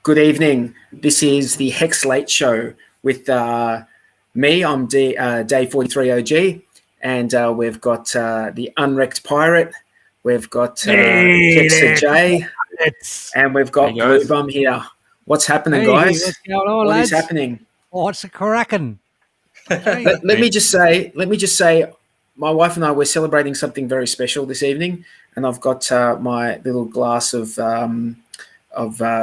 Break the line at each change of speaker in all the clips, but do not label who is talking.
Good evening. This is the Hex Late Show with me. I'm Day 43 OG, and we've got the Unwrecked Pirate. We've got Hexer J, and we've got Blue Bum here. What's happening, guys?
What's going on,
What
lads?
is happening?
What's a cracking?
Let me just say, my wife and I were celebrating something very special this evening, and I've got my little glass of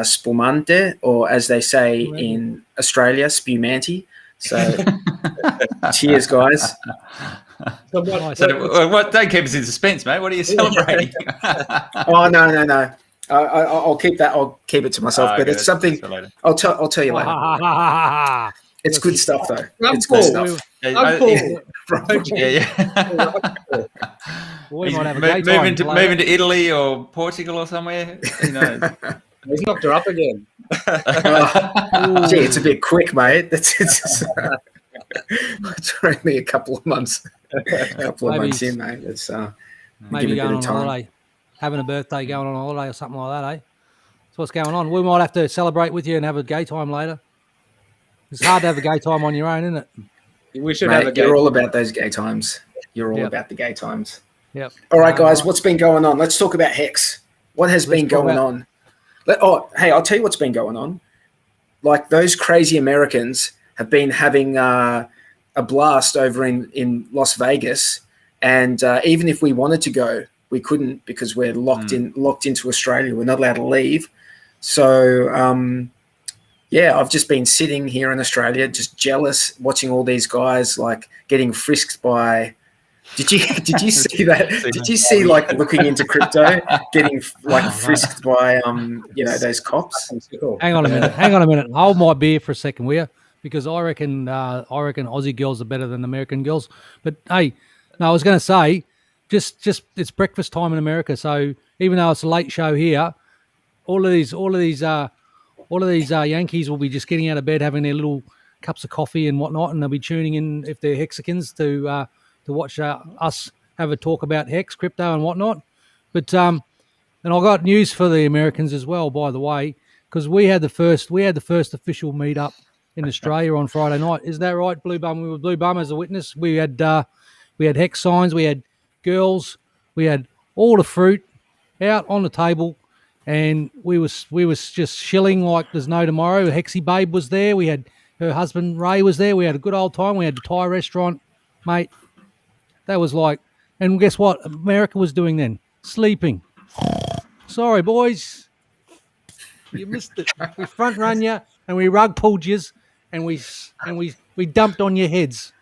spumante, or as they say in Australia, spumante. So, cheers, guys.
What? Don't keep us in suspense, mate. What are you celebrating?
Oh no. I'll keep that. I'll keep it to myself. But it's something. I'll tell you later. It's good stuff, though. It's good stuff.
We might have a gay time.
Moving to Italy or Portugal or somewhere. Who knows?
He's knocked her up again.
Gee, it's a bit quick, mate. It's only a couple of months. Months in, mate. It's
maybe going on holiday, having a birthday, going on holiday or something like that, eh? So what's going on? We might have to celebrate with you and have a gay time later. It's hard to have a gay time on your own, isn't it?
We should have a gay
You're all about those gay times. You're all about the gay times.
Yep.
All right, guys, what's been going on? Let's talk about Hex. What has been going on? Hey, I'll tell you what's been going on. Like, those crazy Americans have been having a blast over in Las Vegas, and even if we wanted to go, we couldn't because we're locked into Australia. We're not allowed to leave. So, I've just been sitting here in Australia, just jealous, watching all these guys like getting frisked by. Did you see that? Did you see like looking into crypto, getting like frisked by those cops?
Hang on a minute. Hold my beer for a second, will you? Because I reckon Aussie girls are better than American girls. But hey, no, I was going to say, just it's breakfast time in America. So even though it's a late show here, all of these Yankees will be just getting out of bed, having their little cups of coffee and whatnot, and they'll be tuning in if they're Hexicans to watch us have a talk about Hex, crypto, and whatnot. But and I got news for the Americans as well, by the way, because we had the first official meetup in Australia on Friday night. Is that right, Blue Bum? We were Blue Bum as a witness. We had Hex signs, we had girls, we had all the fruit out on the table. And we was just shilling like there's no tomorrow. Hexy Babe was there. We had her husband Ray was there. We had a good old time. We had the Thai restaurant, mate. That was like, and guess what? America was doing then? Sleeping. Sorry, boys, you missed it. We front run you and we rug pulled you, and we dumped on your heads,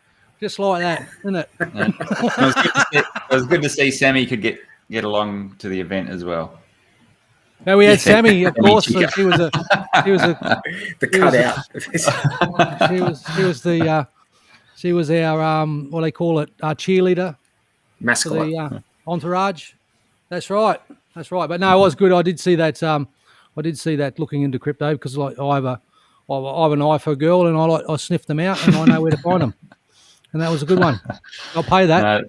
just like that, isn't it?
It was good to see Sammy could get along to the event as well.
No, we had Sammy, of course. She was the
cutout.
She was our what they call it, our cheerleader,
mascot,
the entourage. That's right. But no, it was good. I did see that. I did see that looking into crypto because like I have an eye for a girl, and I sniff them out and I know where to find them, and that was a good one. I'll pay that.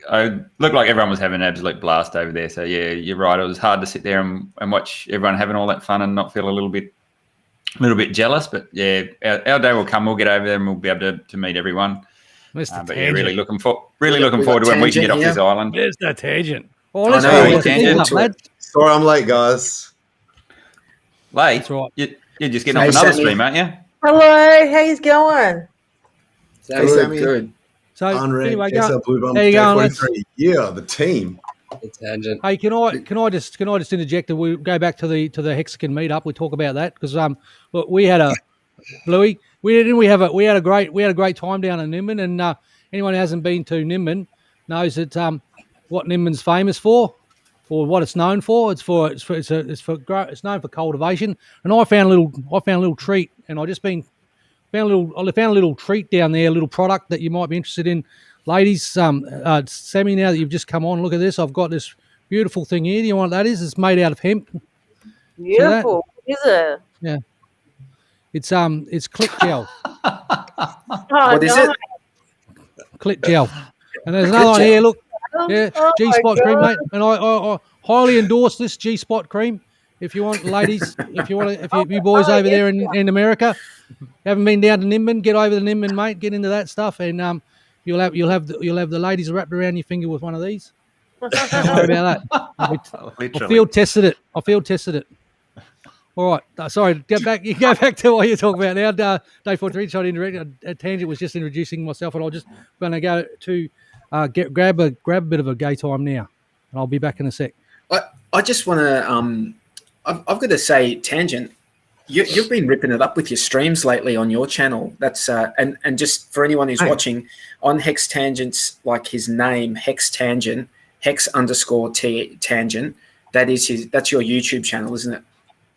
I looked like everyone was having an absolute blast over there. So yeah, you're right. It was hard to sit there and watch everyone having all that fun and not feel a little bit jealous. But yeah, our day will come. We'll get over there and we'll be able to meet everyone. But yeah, really looking forward to when we can get off this island.
There's the tangent.
Oh, let's go.
Sorry, I'm late, guys.
Late?
That's right.
You're just getting off another stream, aren't you?
Hello, how's it going?
Good.
So anyway, there
you go. Yeah, the team.
Hey, can I just interject and we go back to the Hexican meetup? We talk about that because look, we had a Bluey. We had a great time down in Nimbin, and anyone who hasn't been to Nimbin knows that what Nimbin's famous for, or what it's known for. It's known for cultivation. And I found a little treat, and I found a little treat down there, a little product that you might be interested in. Ladies, Sammy, now that you've just come on, look at this. I've got this beautiful thing here. Do you know what that is? It's made out of hemp.
Beautiful. Is it?
Yeah. It's Click Gel.
What is it?
Click Gel. And there's another one here, look. Yeah, G-Spot cream, mate. And I highly endorse this G-Spot cream. if you want, ladies, if you boys over there in America haven't been down to Nimbin, get over to Nimbin, mate. Get into that stuff, and you'll have the ladies wrapped around your finger with one of these. Don't worry about that. I field tested it. All right. Sorry. Get back. You go back to what you're talking about now. Day 43. Sorry to interrupt. A tangent was just introducing myself, and I'm just going to go to grab a bit of a gay time now, and I'll be back in a sec.
I just want to. I've got to say, tangent. You've been ripping it up with your streams lately on your channel. That's and just for anyone who's watching on Hex Tangents, like his name, Hex Tangent, Hex _ Tangent. That's your YouTube channel, isn't it?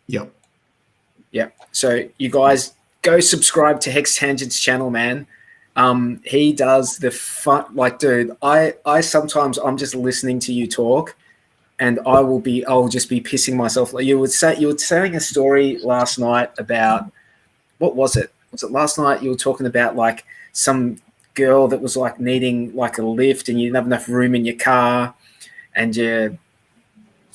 Yep.
Yep. So you guys go subscribe to Hex Tangent's channel, man. He does the fun. Like, dude, I sometimes I'm just listening to you talk, and I'll just be pissing myself. Like you were saying a story last night about, what was it? Was it last night you were talking about like some girl that was like needing like a lift and you didn't have enough room in your car, and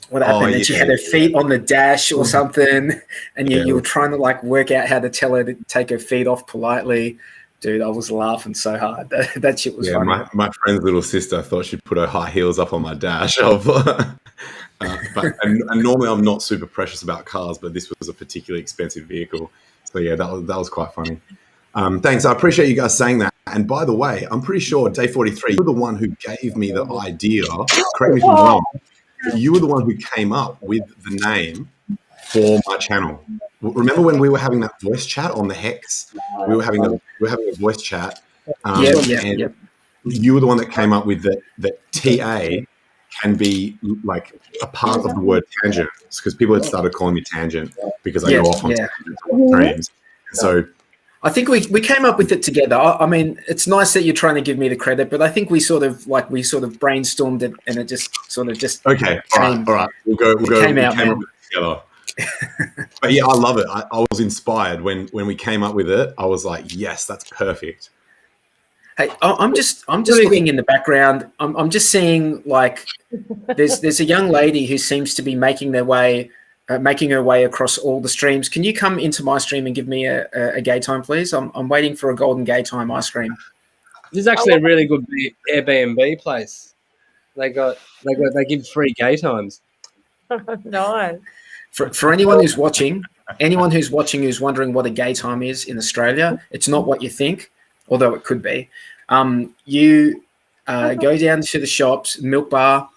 what happened? And she had her feet on the dash or something, and you were trying to like work out how to tell her to take her feet off politely. Dude, I was laughing so hard. That shit was funny.
My friend's little sister thought she'd put her high heels up on my dash. And normally I'm not super precious about cars, but this was a particularly expensive vehicle. So yeah, that was quite funny. Thanks. I appreciate you guys saying that. And by the way, I'm pretty sure Day 43, you're the one who gave me the idea. Correct me if I'm wrong. You were the one who came up with the name for my channel. Remember when we were having that voice chat on the Hex? We were having a voice chat. And you were the one that came up with that TA can be like a part of the word tangent, because people had started calling me Tangent because I go off on streams. So
I think we came up with it together. I mean, it's nice that you're trying to give me the credit, but I think we sort of brainstormed it, and it just
okay. All right. We'll go. We came up with it together. But yeah, I love it. I was inspired when we came up with it. I was like, yes, that's perfect.
Hey, I'm just looking in the background. I'm just seeing like there's a young lady who seems to be making her way across all the streams. Can you come into my stream and give me a gay time, please? I'm waiting for a golden gay time ice cream.
This is actually a really good Airbnb place. They give free gay times.
Nice.
For anyone who's watching who's wondering what a gay time is in Australia, it's not what you think, although it could be. You go down to the shops, milk bar,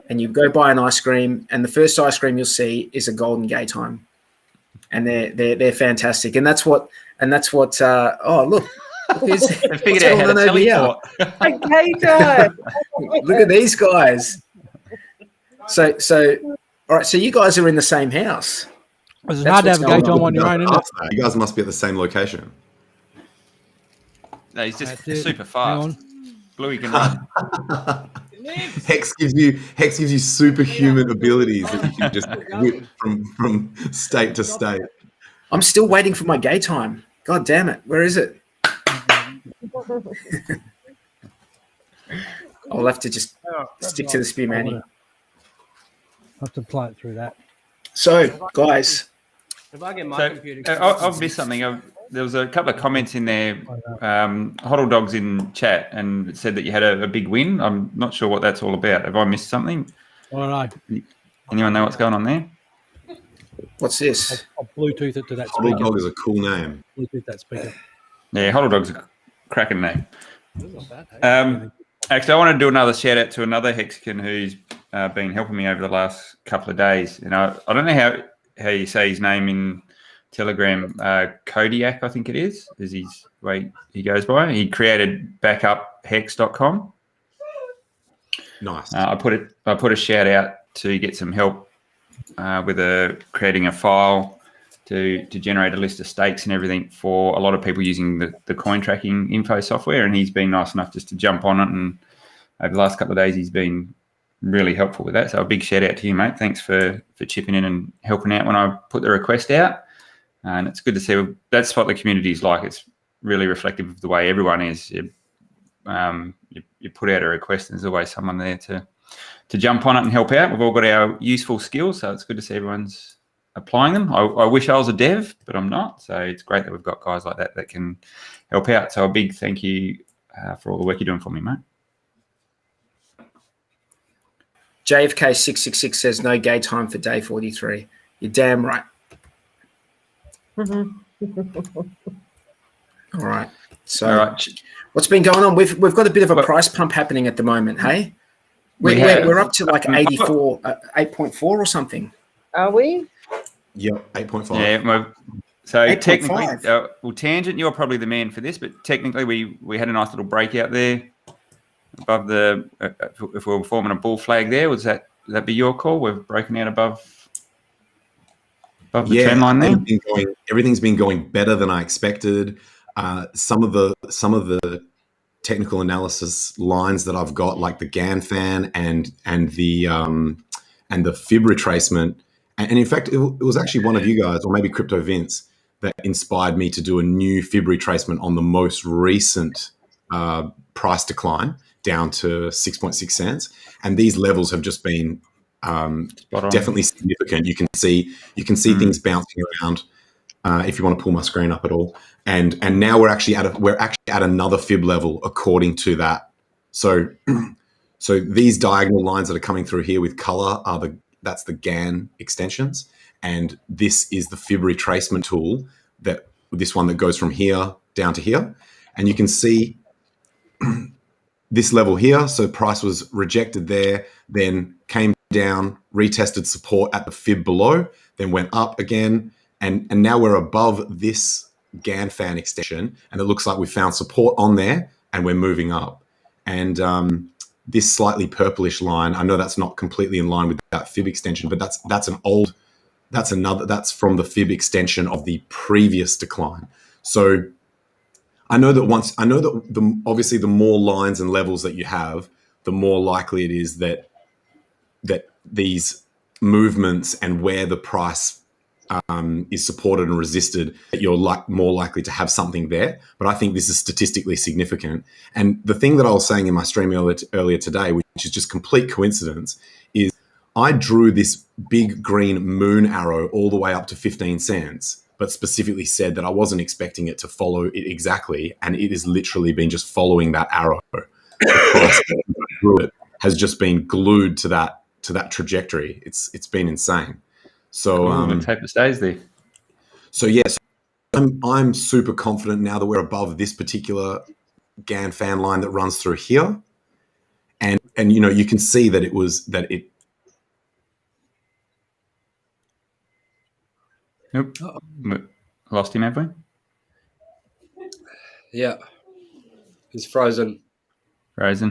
and you go buy an ice cream, and the first ice cream you'll see is a golden gay time, and they're fantastic, and that's what. Oh look,
they figured out how to tell you.
A gay time.
Look at these guys. So. All right, so you guys are in the same house.
It's hard to have a gay time on your own, isn't it?
You guys must be at the same location.
No, he's just super fast. Bluey can run.
Hex gives you superhuman abilities that you can just whip from state to state.
I'm still waiting for my gay time. God damn it. Where is it? I'll have to just stick to the Spear Manny.
I have to play it through that.
So, guys.
If I get my computer...
I've missed something. There was a couple of comments in there. Hoddle Dog's in chat and it said that you had a big win. I'm not sure what that's all about. Have I missed something?
I don't know.
Anyone know what's going on there?
What's this?
I'll Bluetooth it to that speaker.
Hoddle Dog is a cool name.
Bluetooth that speaker.
Yeah, Hoddle Dog's a cracking name. Actually, I want to do another shout out to another Hexican who's been helping me over the last couple of days. You know, I don't know how you say his name in Telegram. Kodiak, I think it is his way he goes by. He created backuphex.com.
Nice.
I put a shout out to get some help with creating a file to generate a list of stakes and everything for a lot of people using the coin tracking info software, and he's been nice enough just to jump on it, and over the last couple of days he's been really helpful with that. So a big shout out to you, mate. Thanks for chipping in and helping out when I put the request out, and it's good to see that's what the community is like. It's really reflective of the way everyone is. You put out a request and there's always someone there to jump on it and help out. We've all got our useful skills, so it's good to see everyone's applying them. I wish I was a dev, but I'm not. So it's great that we've got guys like that that can help out. So a big thank you for all the work you're doing for me, mate.
JFK666 says no gay time for day 43. You're damn right. All right. So
All right.
what's been going on? We've got a bit of a price pump happening at the moment, hey? We're up to like 84, 8.4 or something.
Are we?
Yep, 8.5.
Yeah. So
8.5.
technically, well, Tangent, you're probably the man for this, but technically we had a nice little breakout there above the, if we were forming a bull flag there, would that be your call? We've broken out above the trend line there?
Everything's been going better than I expected. Some of the technical analysis lines that I've got, like the GAN fan and the fib retracement, and in fact, it was actually one of you guys, or maybe Crypto Vince, that inspired me to do a new fib retracement on the most recent price decline down to 6.6 cents, and these levels have just been definitely significant. You can see things bouncing around. If you want to pull my screen up at all, and now we're actually at another fib level according to that. So these diagonal lines that are coming through here with color that's the GAN extensions, and this is the fib retracement tool, this one that goes from here down to here, and you can see this level here. So price was rejected there, then came down, retested support at the fib below, then went up again. And now we're above this GAN fan extension, and it looks like we found support on there, and we're moving up. And this slightly purplish line, I know that's not completely in line with that fib extension, but that's from the fib extension of the previous decline. So I know that obviously the more lines and levels that you have, the more likely it is that these movements and where the price is supported and resisted, that you're more likely to have something there. But I think this is statistically significant. And the thing that I was saying in my stream earlier today, which is just complete coincidence, is I drew this big green moon arrow all the way up to 15 cents, but specifically said that I wasn't expecting it to follow it exactly. And it has literally been just following that arrow. The price through it has just been glued to that trajectory. It's been insane. So
let's hope it stays there.
So yes, I'm super confident now that we're above this particular GAN fan line that runs through here, and you can see that it.
Nope. Lost him, have we?
Yeah, he's frozen.
That's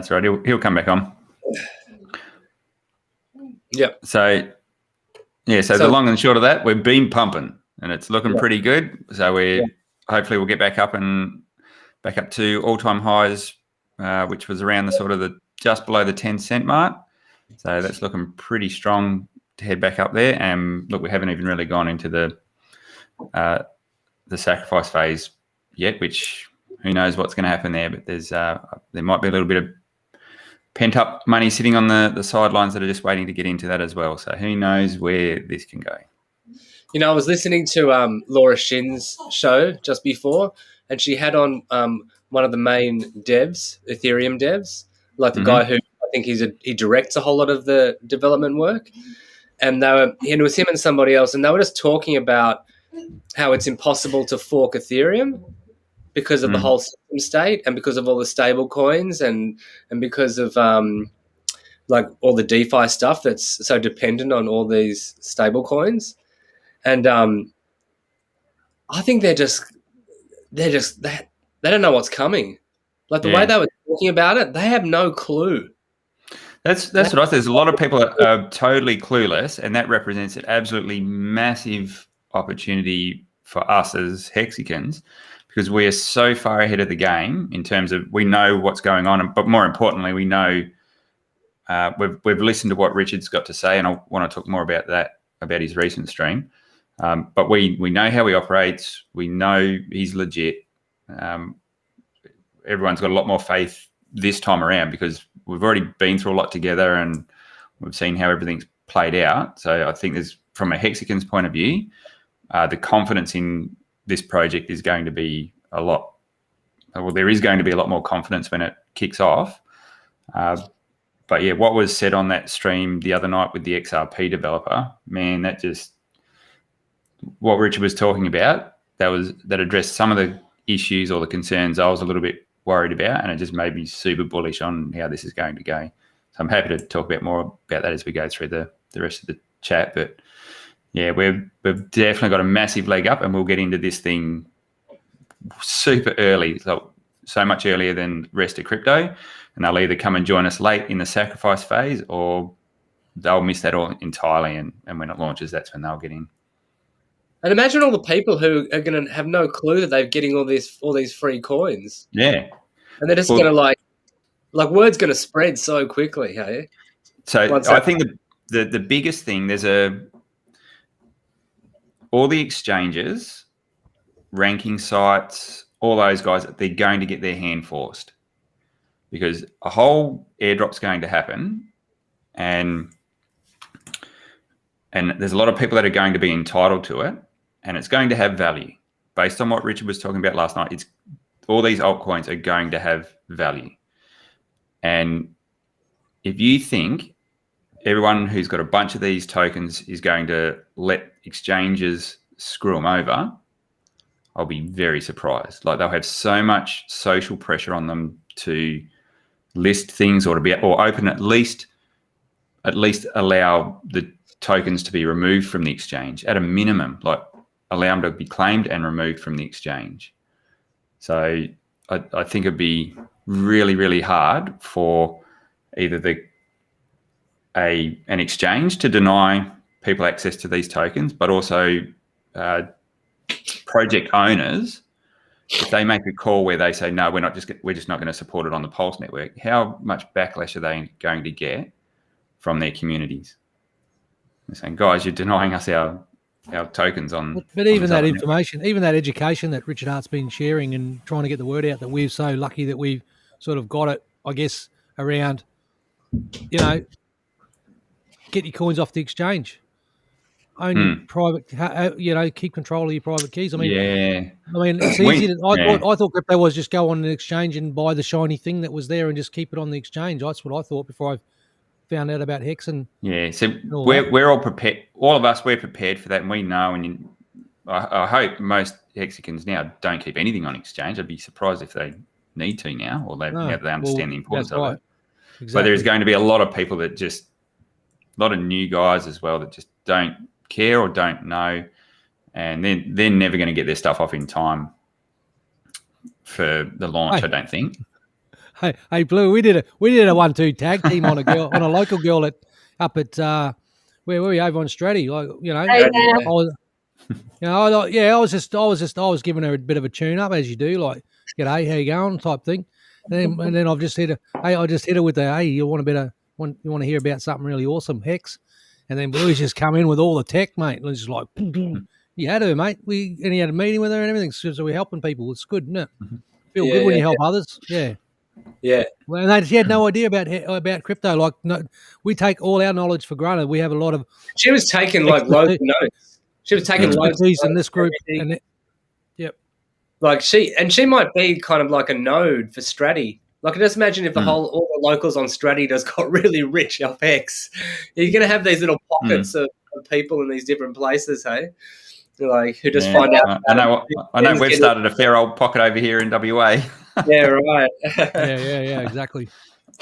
right. He'll come back on.
Yep.
So the long and short of that, we've been pumping, and it's looking pretty good. So hopefully we'll get back up to all-time highs, which was around just below the 10-cent mark. So that's looking pretty strong to head back up there. And look, we haven't even really gone into the sacrifice phase yet, which who knows what's going to happen there. But there might be a little bit of pent-up money sitting on the sidelines that are just waiting to get into that as well. So who knows where this can go.
I was listening to Laura Shin's show just before, and she had on one of the main devs, Ethereum devs, like the guy who I think he directs a whole lot of the development work. And it was him and somebody else, and they were just talking about how it's impossible to fork Ethereum because of the whole system state, and because of all the stable coins, and because of like all the DeFi stuff that's so dependent on all these stable coins. And I think they don't know what's coming. Like the way they were talking about it, they have no clue.
That's what I said. There's a lot of people that are totally clueless, and that represents an absolutely massive opportunity for us as Hexicans, because we are so far ahead of the game in terms of we know what's going on, but more importantly, we know we've listened to what Richard's got to say, and I want to talk more about that, about his recent stream. But we know how he operates. We know he's legit. Everyone's got a lot more faith this time around because we've already been through a lot together, and we've seen how everything's played out. So I think there's, from a Hexagon's point of view, the confidence in this project is going to be a lot. Well, there is going to be a lot more confidence when it kicks off. But yeah, what was said on that stream the other night with the XRP developer, man, that just, what Richard was talking about, that addressed some of the issues or the concerns I was a little bit worried about, and it just made me super bullish on how this is going to go. So I'm happy to talk a bit more about that as we go through the rest of the chat. But yeah, we've definitely got a massive leg up, and we'll get into this thing super early, so much earlier than the rest of crypto, and they'll either come and join us late in the sacrifice phase, or they'll miss that all entirely, and when it launches, that's when they'll get in.
And imagine all the people who are going to have no clue that they're getting all these free coins.
Yeah,
and they're just going to like word's going to spread so quickly. Hey,
so I think the biggest thing, all the exchanges, ranking sites, all those guys, they're going to get their hand forced, because a whole airdrop's going to happen, and there's a lot of people that are going to be entitled to it, and it's going to have value. Based on what Richard was talking about last night, it's all these altcoins are going to have value. And if you think everyone who's got a bunch of these tokens is going to let exchanges screw them over, I'll be very surprised. Like, they'll have so much social pressure on them to list things, or open at least allow the tokens to be removed from the exchange at a minimum, like allow them to be claimed and removed from the exchange. So I think it'd be really, really hard for either an exchange to deny people access to these tokens, but also project owners, if they make a call where they say, no, we're just not going to support it on the Pulse network, how much backlash are they going to get from their communities? They're saying, guys, you're denying us our tokens on.
But even that information, even that education that Richard Hart's been sharing and trying to get the word out, that we're so lucky that we've sort of got it, I guess, around, get your coins off the exchange. Own private, keep control of your private keys. I mean, it's easy. I thought crypto was just go on an exchange and buy the shiny thing that was there and just keep it on the exchange. That's what I thought before I found out about Hex. And
so we're all prepared. All of us, we're prepared for that, and we know. And I hope most Hexicans now don't keep anything on exchange. I'd be surprised if they need to now, or they understand the importance of it. Exactly. But there's going to be a lot of people that a lot of new guys as well that just don't care or don't know, and they're never going to get their stuff off in time for the launch. I don't think.
Hey, Blue, we did a 1-2 tag team on a local girl up at where were we, over on Stratty? I was giving her a bit of a tune up, as you do, like, g'day, how you going, type thing, and then I've just hit her. Hey, I just hit her with the, hey, you want to hear about something really awesome, Hex? And then Bluey's just come in with all the tech, mate. And it's just like, you had her, mate. He had a meeting with her and everything. So we're helping people. It's good, isn't it? Feel good when you help others. Yeah.
Yeah.
Well, she had no idea about crypto. Like, no, we take all our knowledge for granted. We have a lot of.
She was taking loads of notes. She was taking loads of notes
in this group. Yep.
Like she might be kind of like a node for Stratty. Like, just imagine if all the locals on Stratty just got really rich off Hex. You're going to have these little pockets of people in these different places, hey? Like, who just find out.
I know we've started a fair old pocket over here in WA.
Yeah, right.
yeah, exactly.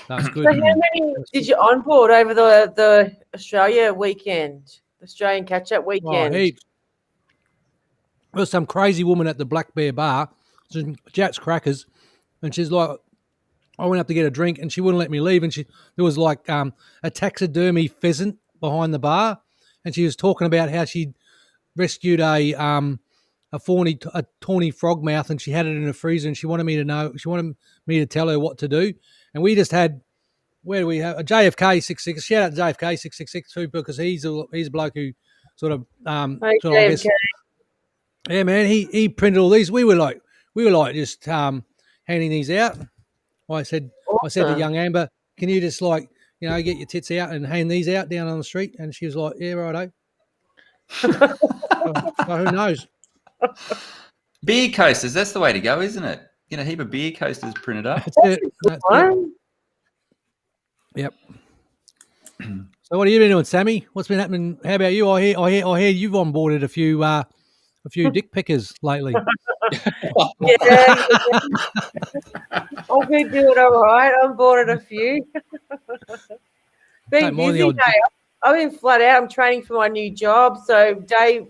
That's good.
So how many did you onboard over the Australia weekend, Australian catch-up weekend?
There was some crazy woman at the Black Bear Bar, Jats Crackers, and she's like, I went up to get a drink and she wouldn't let me leave, and there was like a taxidermy pheasant behind the bar, and she was talking about how she'd rescued a tawny frogmouth, and she had it in a freezer, and she wanted me to tell her what to do. And we just had, where do we have a JFK 66? Shout out to JFK 666 too, because he's a bloke who sort of I guess, yeah, man, he printed all these. We were like just handing these out. I said to young Amber, can you just like you know, get your tits out and hand these out down on the street. And she was like, yeah, righto. So who knows?
Beer coasters, that's the way to go, isn't it? Get a heap of beer coasters printed up.
That's it. That's it. Yep. So what have you been doing, Sammy? What's been happening? How about you? I hear you've onboarded a few dick pickers lately.
Yeah. I've been doing all right. I'm bored of a few. Been busy, mate. I've been flat out. I'm training for my new job. So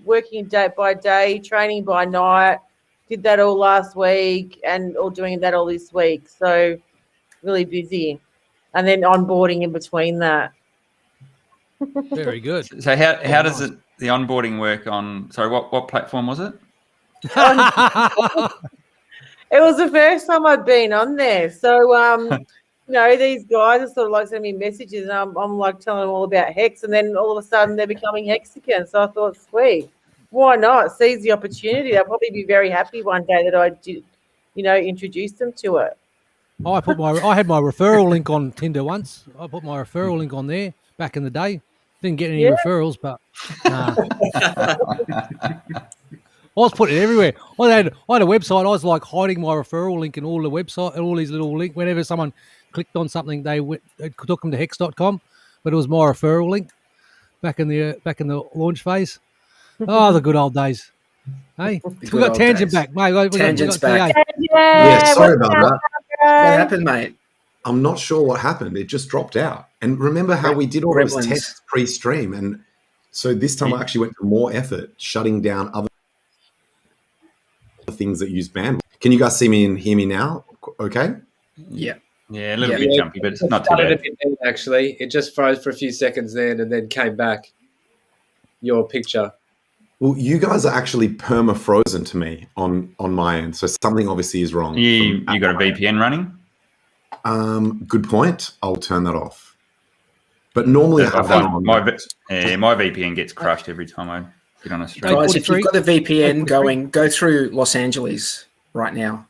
working day by day, training by night. Did that all last week and all doing that all this week. So really busy. And then onboarding in between that.
Very good.
So how does the onboarding work on? Sorry, what platform was it?
It was the first time I'd been on there. So you know, these guys are sort of like sending me messages, and I'm like telling them all about Hex, and then all of a sudden they're becoming Hexicans. So I thought, sweet, why not seize the opportunity? They'll probably be very happy one day that I did, you know, introduce them to it.
I had my referral link on Tinder once. I put my referral link on there back in the day. Didn't get any referrals, but nah. I was putting it everywhere. I had a website. I was like hiding my referral link in all the website, all these little links. Whenever someone clicked on something, it took them to hex.com, but it was my referral link back in the launch phase. Oh, the good old days. Hey, we got Tangent back, mate.
Tangent's back.
Yeah, sorry about that.
What happened, mate?
I'm not sure what happened. It just dropped out. And remember how we did all those tests pre-stream, and so this time I actually went to more effort shutting down other things that use bandwidth. Can you guys see me and hear me now? Okay.
Yeah.
Yeah, a little bit jumpy, but it's not too bad.
Actually, it just froze for a few seconds then, and then came back. Your picture.
Well, you guys are actually perma-frozen to me on my end, so something obviously is wrong.
You got a VPN running?
Good point. I'll turn that off. But normally I have that on.
My VPN gets crushed every time I get on a stream.
Guys, if you've got a VPN going, go through Los Angeles right now.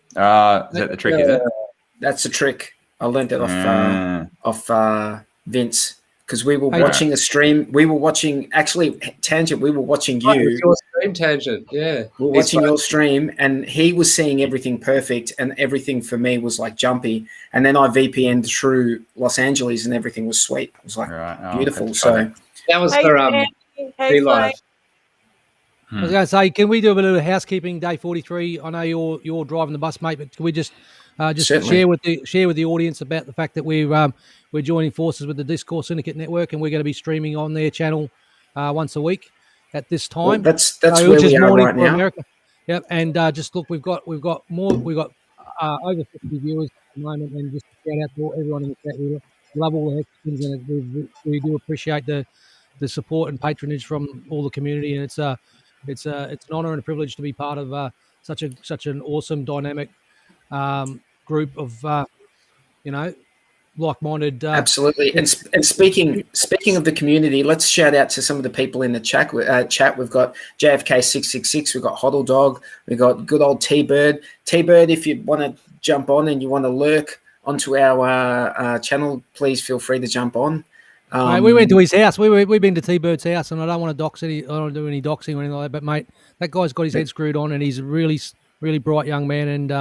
Is that the trick, is it?
That's the trick. I learned it off Vince. Because we were watching a stream. We were watching, actually, Tangent, we were watching you.
Your stream, Tangent, yeah.
We were watching your stream, and he was seeing everything perfect, and everything for me was like jumpy. And then I VPN'd through Los Angeles, and everything was sweet. It was like beautiful. So
that was for Live.
I was going to say, can we do a bit of housekeeping? Day 43. I know you're driving the bus, mate, but can we just share with the audience about the fact that we're joining forces with the Discourse Syndicate Network, and we're going to be streaming on their channel once a week at this time.
Well, that's where we are right now.
America. Yep, and just look, we've got over 50 viewers at the moment, and just shout out to everyone in the chat. We love all the Hexicans, and we do appreciate the support and patronage from all the community, and it's an honour and a privilege to be part of such an awesome, dynamic group of like-minded.
Absolutely. And speaking of the community, let's shout out to some of the people in the chat. We've got JFK666, we've got Hoddle Dog, we've got good old T-Bird. T-Bird, if you want to jump on and you want to lurk onto our channel, please feel free to jump on.
Mate, we went to his house. We've been to T-Bird's house, and I don't want to I don't do any doxing or anything like that, but mate, that guy's got his head screwed on, and he's a really, really bright young man, and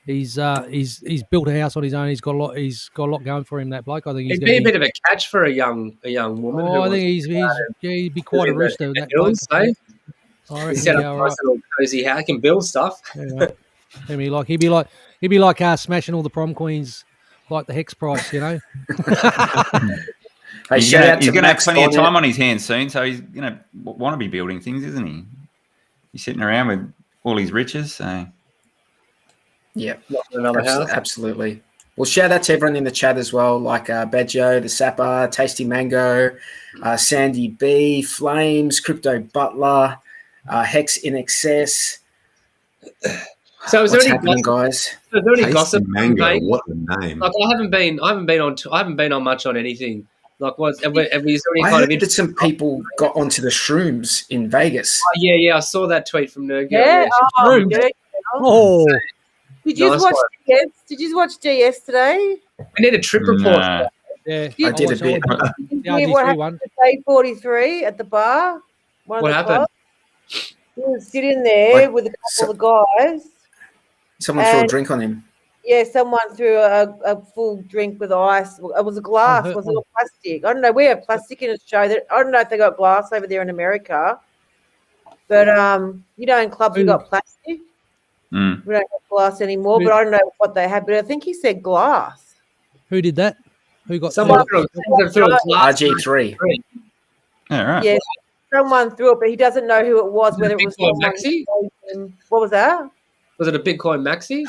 he's built a house on his own. He's got a lot going for him. That bloke, I think he'd be a bit
of a catch for a young woman.
Oh, I think he'd be quite a rooster. That
bloke.
He's set up a nice
little cozy house. He can build stuff.
Yeah, he'd be like smashing all the prom queens, like the Hex price, you know.
He's going to have plenty of time on his hands soon, so he's going to want to be building things, isn't he? He's sitting around with all his riches, so.
Yeah, absolutely. Well, shout out to everyone in the chat as well, like Badjo, the Sapper, Tasty Mango, Sandy B, Flames, Crypto Butler, Hex in Excess.
So is
what's
there
happening, guys?
Is there any gossip?
Mango, what a name!
Like I haven't been on much on anything. Like is there any
I
kind
heard
of
that some people got onto the shrooms in Vegas.
Oh, yeah, I saw that tweet from Nerg.
Yeah,
oh.
Did you watch DS today?
We need a trip report.
Yeah,
I did a bit.
The
Did you hear
RG3
what happened
one.
to day 43 at the bar? One
What
of the
happened?
clubs? He was sitting there
Like,
with a couple of guys.
Someone threw a
And-
drink on him.
Yeah, someone threw a full drink with ice. It was a glass.
Oh,
Was it all plastic? I don't know. We have plastic in Australia. I don't know if they got glass over there in America. But in clubs we got plastic.
Mm.
We don't have glass anymore. But I don't know what they had. But I think he said glass.
Who did that? Who got
Someone
threw
threw a glass.
RG3.
Yeah, right.
Yeah, someone threw it, but he doesn't know who it was. Whether it was
Bitcoin
someone.
Maxi?
What was that?
Was it a Bitcoin Maxi?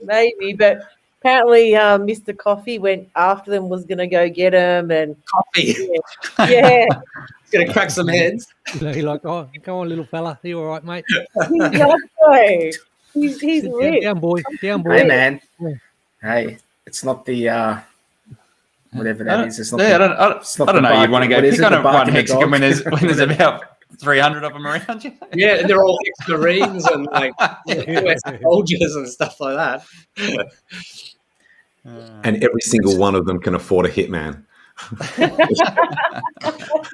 Maybe, but apparently Mr. Coffee went after them, was going to go get him, and
Coffee.
yeah,
It's going to crack some heads.
He like, oh, come on, little fella. You all right, mate?
he's young, he's
Down,
rich.
down, boy. Down, boy.
Hey, man.
Yeah.
Hey, it's not the whatever that is. It's not.
Yeah,
the,
I don't know. You'd want to go
what is
pick
it,
on
the
one
bark of the
Hexagon
dog?
when there's about 300 of them around you.
Yeah, and they're all ex-Marines and like US soldiers and stuff like that.
And every single one of them can afford a hitman.
Yes,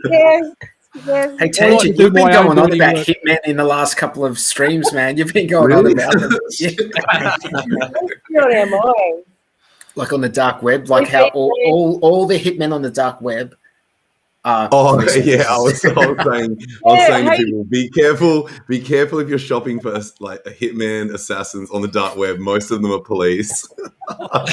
yes.
Hey,
I like
Tangy,
to do
you've been
my own
going on
dirty
about
work.
Hitman in the last couple of streams, man. You've been going
Really?
on about them. Yeah.
You're on our mind.
Like on the dark web, like how all the hitmen on the dark web are.
Oh
police
yeah, I
officers.
was saying to people, be careful if you're shopping for like a hitman, assassins on the dark web. Most of them are police. By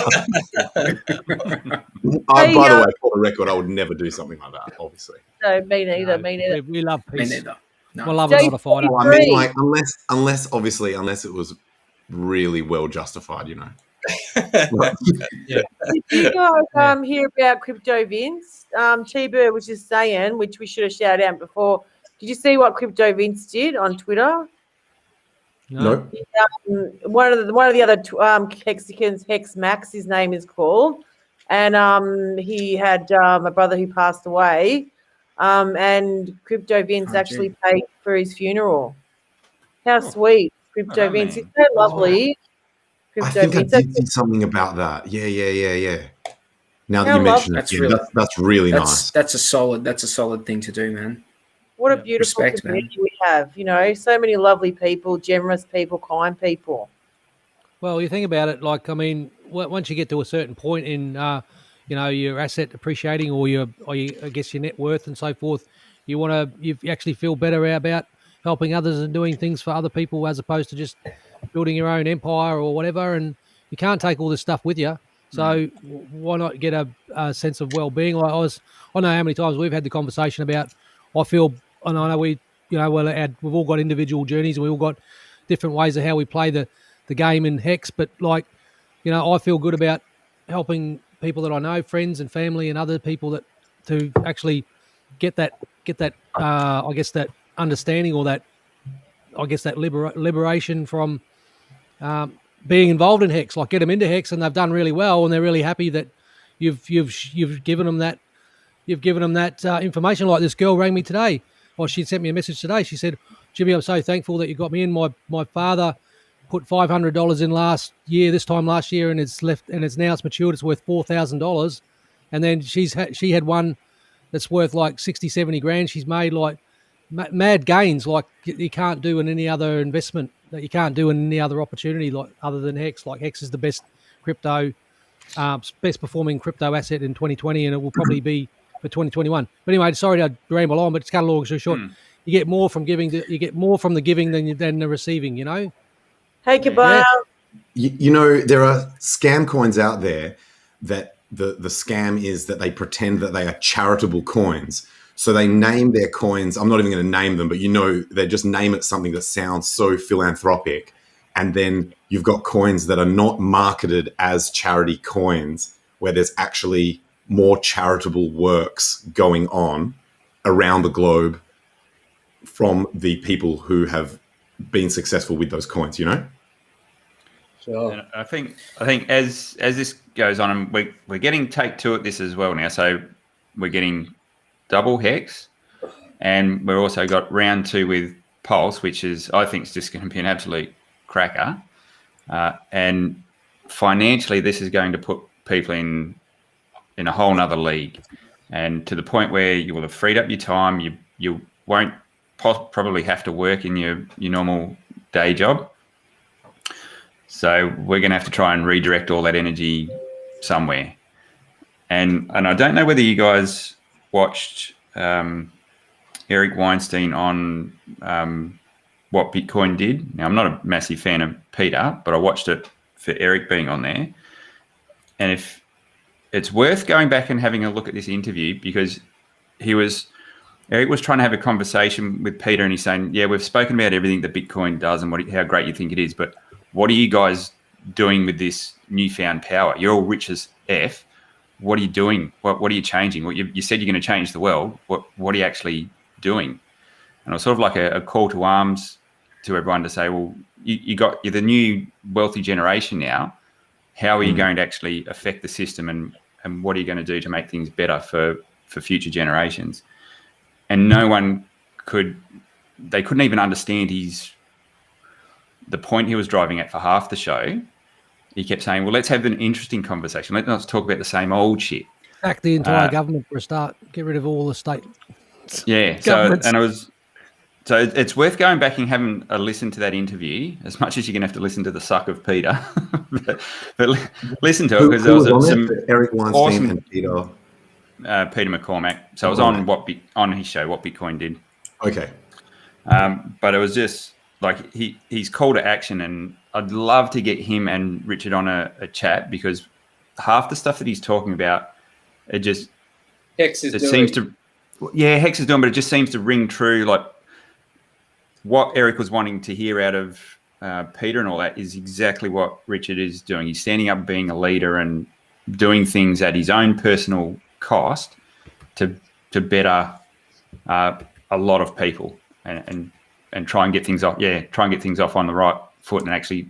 the way, for the record, I would never do something like that. Obviously,
No, me neither.
No,
Me neither.
We love
Me
peace.
neither. No.
We love it, not a fighter.
well, I mean, like unless it was really well justified, you know.
Did you guys hear about Crypto Vince? T-Bird was just saying, which we should have shouted out before. Did you see what Crypto Vince did on Twitter?
No.
One of the other Hexicans, Hex Max, his name is called, and he had a brother who passed away, and Crypto Vince actually paid for his funeral. How sweet, Crypto Vince! He's so lovely.
I
Crypto
think I
Vince.
did see something about that. Yeah. Now that
How
you mention it,
That's
yeah,
really-
that's really nice.
That's a solid thing to do, man.
What a beautiful
Respect, man.
community we have. You know, so many lovely people, generous people, kind people.
Well, you think about it, like, I mean, once you get to a certain point in, your asset appreciating or I guess your net worth and so forth, you actually feel better about helping others and doing things for other people as opposed to just building your own empire or whatever. And you can't take all this stuff with you. So why not get a sense of well-being? I know how many times we've had the conversation about, I feel, and I know we've all got individual journeys and we've all got different ways of how we play the game in Hex, but I feel good about helping people that I know, friends and family and other people to actually get that I guess that understanding or that liberation from being involved in Hex, like get them into Hex and they've done really well and they're really happy that you've given them that information. Like this girl rang me today. Well, she sent me a message today. She said, Jimmy, I'm so thankful that you got me in. My father put $500 in this time last year, and it's matured. It's worth $4,000. And then she had one that's worth like 60, 70 grand. She's made like mad gains like you can't do in any other investment, that you can't do in any other opportunity like other than Hex. Like Hex is the best best performing crypto asset in 2020, and it will probably be for 2021. But anyway, sorry to ramble on, but it's cut a long story short. You get more from giving. You get more from the giving than the receiving. You know.
Hey, Kabam.
You know, there are scam coins out there that the scam is that they pretend that they are charitable coins. So they name their coins. I'm not even going to name them, but they just name it something that sounds so philanthropic. And then you've got coins that are not marketed as charity coins, where there's actually more charitable works going on around the globe from the people who have been successful with those coins, you know?
Sure.
And I think as this goes on, and we're getting take two at this as well now. So we're getting double Hex, and we're also got round two with Pulse, which I think is just going to be an absolute cracker. And financially, this is going to put people in a whole nother league, and to the point where you will have freed up your time. You won't probably have to work in your normal day job. So we're going to have to try and redirect all that energy somewhere. And I don't know whether you guys watched Eric Weinstein on what Bitcoin did. Now, I'm not a massive fan of Peter, but I watched it for Eric being on there. And if it's worth going back and having a look at this interview, because Eric was trying to have a conversation with Peter, and he's saying, yeah, we've spoken about everything that Bitcoin does and how great you think it is, but what are you guys doing with this newfound power? You're all rich as F. What are you doing? What are you changing? You said you're going to change the world. What are you actually doing? And it was sort of like a call to arms to everyone to say, well, you're the new wealthy generation now. How are you going to actually affect the system, and what are you going to do to make things better for future generations? And no one couldn't even understand the point he was driving at for half the show. He kept saying, well, let's have an interesting conversation. Let's not talk about the same old shit.
Sack the entire government for a start. Get rid of all the state.
Yeah. So it's worth going back and having a listen to that interview, as much as you're going to have to listen to the suck of Peter. but listen to it, because there was some
Eric Weinstein
awesome,
and Peter
McCormack. So it was on his show, What Bitcoin Did.
Okay.
But it was just like he's call to action, and I'd love to get him and Richard on a chat, because half the stuff that he's talking about, Hex is doing, but it just seems to ring true. Like what Eric was wanting to hear out of Peter and all that is exactly what Richard is doing. He's standing up, being a leader, and doing things at his own personal cost to better a lot of people, and try and get things off. Yeah, try and get things off on the right foot and actually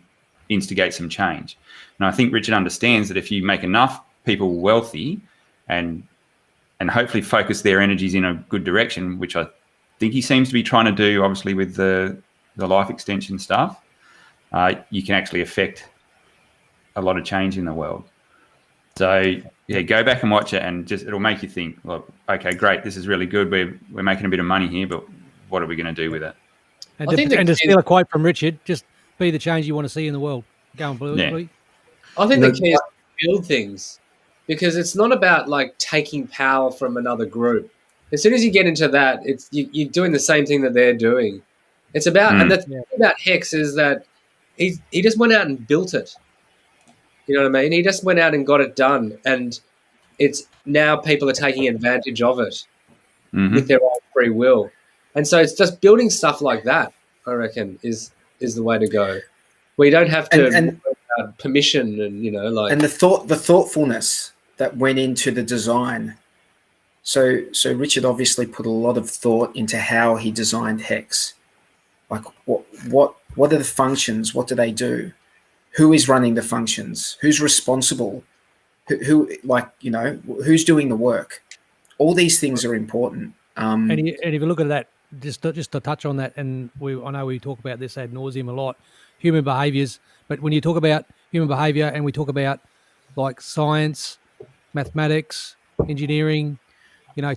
instigate some change. And I think Richard understands that if you make enough people wealthy and hopefully focus their energies in a good direction, which I think he seems to be trying to do, obviously with the life extension stuff, you can actually affect a lot of change in the world. So yeah, go back and watch it, and it'll make you think, well, okay, great, this is really good. We're making a bit of money here, but what are we going to do with it?
And to steal a quote from Richard, just be the change you want to see in the world. Go on, Blue.
Yeah.
I think the key is to build things, because it's not about like taking power from another group. As soon as you get into that, it's you're doing the same thing that they're doing. It's about, and the thing about Hex is that he just went out and built it. You know what I mean? He just went out and got it done, and it's now people are taking advantage of it with their own free will. And so it's just building stuff like that, I reckon, is the way to go. We don't have to permission and and
the thoughtfulness that went into the design. So Richard obviously put a lot of thought into how he designed Hex. Like what are the functions? What do they do? Who is running the functions? Who's responsible? Who's doing the work? All these things are important.
And if you look at that, just to touch on that, and I know we talk about this ad nauseum a lot, human behaviors. But when you talk about human behavior, and we talk about like science, mathematics, engineering,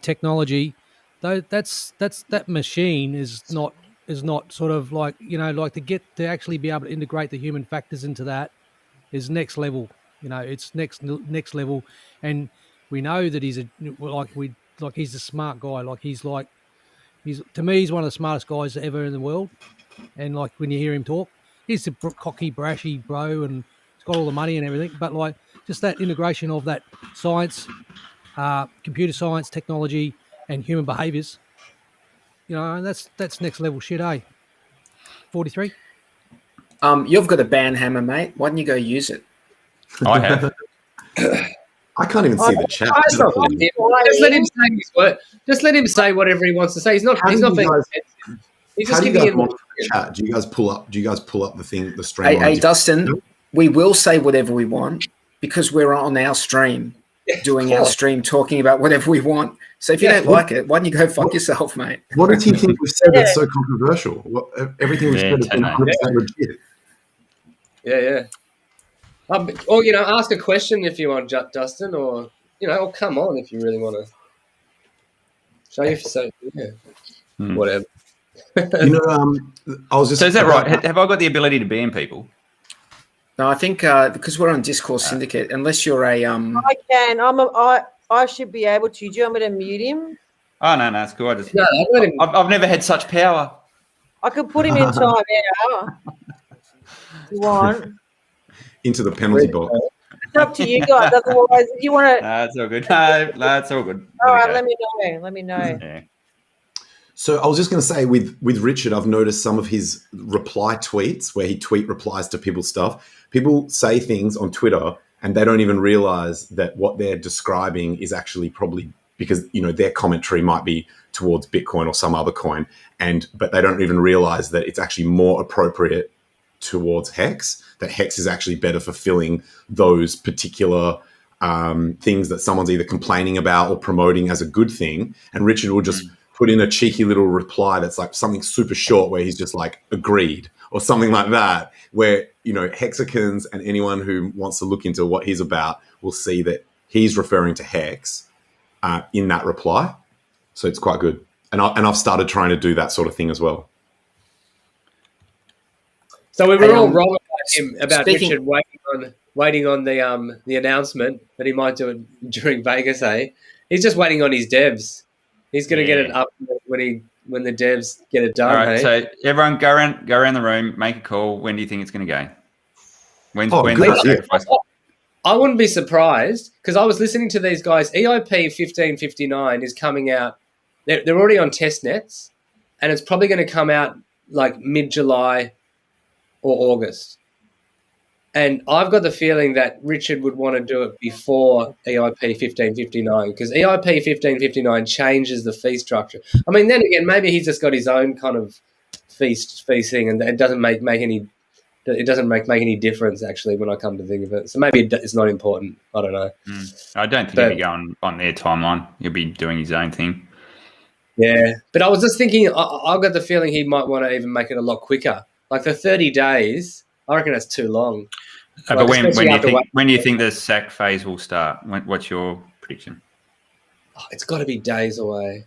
technology, that machine is not sort of like like to actually be able to integrate the human factors into that is next level. It's next level, and we know that he's a smart guy. He's to me, he's one of the smartest guys ever in the world. And like when you hear him talk, he's a cocky, brashy bro, and he's got all the money and everything. But like just that integration of that science, computer science, technology, and human behaviors, and that's next level shit, eh? 43.
You've got a band hammer, mate. Why don't you go use it?
I have.
I can't even see the chat.
Just let him say his word. Just let him say whatever he wants to say. He's not being offensive. He's just giving him
chat. Do you guys pull up the thing, the stream?
Hey, Dustin, we will say whatever we want because we're on our stream, doing our stream, talking about whatever we want. So if you don't like it, why don't you go fuck yourself, mate?
What does he think we've said that's so controversial? Everything we've said is 100% legit.
Yeah. Or ask a question if you want, Dustin, or or come on if you really want to show your whatever.
I was just.
So is that right? Have I got the ability to ban people?
No, I think because we're on Discourse Syndicate, unless you're a
I can. I should be able to. Do you want me to mute him?
Oh no, it's cool.
I've
never had such power.
I could put him in time out. If you want.
Into the penalty box.
It's up to you guys. Otherwise, if you want to.
No, it's all good. No, it's all good.
All right, let me know.
Yeah.
So I was just going to say with Richard, I've noticed some of his reply tweets where he tweet replies to people's stuff. People say things on Twitter and they don't even realize that what they're describing is actually probably because, their commentary might be towards Bitcoin or some other coin. But they don't even realize that it's actually more appropriate towards Hex, that Hex is actually better fulfilling those particular things that someone's either complaining about or promoting as a good thing. And Richard will just put in a cheeky little reply that's like something super short where he's just like agreed or something like that, where, Hexicans and anyone who wants to look into what he's about will see that he's referring to Hex in that reply. So it's quite good. And I've started trying to do that sort of thing as well.
So we were all wrong about Richard waiting on the announcement that he might do it during Vegas, eh? He's just waiting on his devs. He's going to get it up when the devs get it done.
All right,
hey?
so everyone go around the room, make a call. When do you think it's going to go? When's
good.
the sacrifice?
I wouldn't be surprised because I was listening to these guys. EIP 1559 is coming out. They're already on test nets, and it's probably going to come out like mid-July or August. And I've got the feeling that Richard would want to do it before EIP 1559 because EIP 1559 changes the fee structure. I mean, then again, maybe he's just got his own kind of fee thing, and it doesn't make any difference actually when I come to think of it. So maybe it's not important. I don't know.
I don't think he'll be going on their timeline. He'll be doing his own thing.
Yeah, but I was just thinking. I've got the feeling he might want to even make it a lot quicker. Like the 30 days, I reckon that's too long.
But when do you think the sack phase will start? What's your prediction?
Oh, it's got to be days away.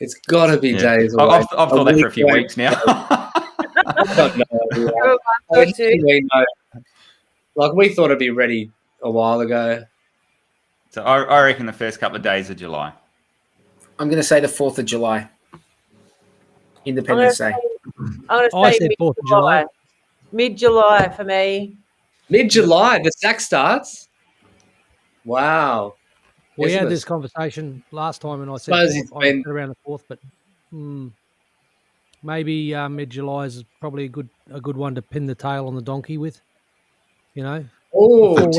It's got to be days away.
I've thought that for a few weeks now.
Like we thought it'd be ready a while ago.
So I reckon the first couple of days of July.
I'm going to say the 4th of July. Independence Day.
I'm going to say mid-July. Mid-July for me.
Mid-July, the sack starts? Wow.
We had this conversation last time and I said around the 4th, but maybe mid-July is probably a good one to pin the tail on the donkey with,
Oh,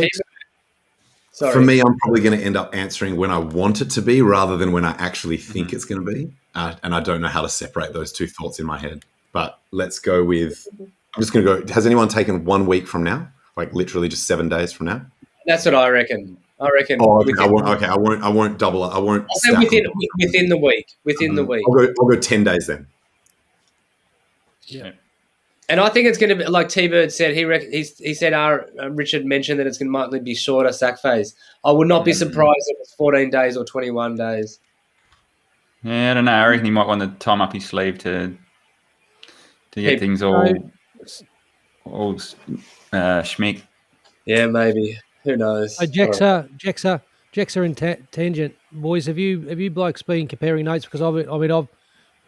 sorry.
For me, I'm probably going to end up answering when I want it to be rather than when I actually think it's going to be. And I don't know how to separate those two thoughts in my head. But let's go with, I'm just going to go, has anyone taken 1 week from now? Like literally just 7 days from now?
That's what I reckon.
Oh, okay. I won't double it. I won't.
I'll say within the week. Within the week.
I'll go 10 days then.
Yeah.
And I think it's going to be like T-Bird said. He said Richard mentioned that it's going to might be shorter sack phase. I would not be surprised if it's 14 days or 21 days.
Yeah, I don't know. I reckon he might want to time up his sleeve to get things all schmick.
Yeah, maybe. Who knows?
Jexer and Tangent boys. Have you blokes been comparing notes? Because I've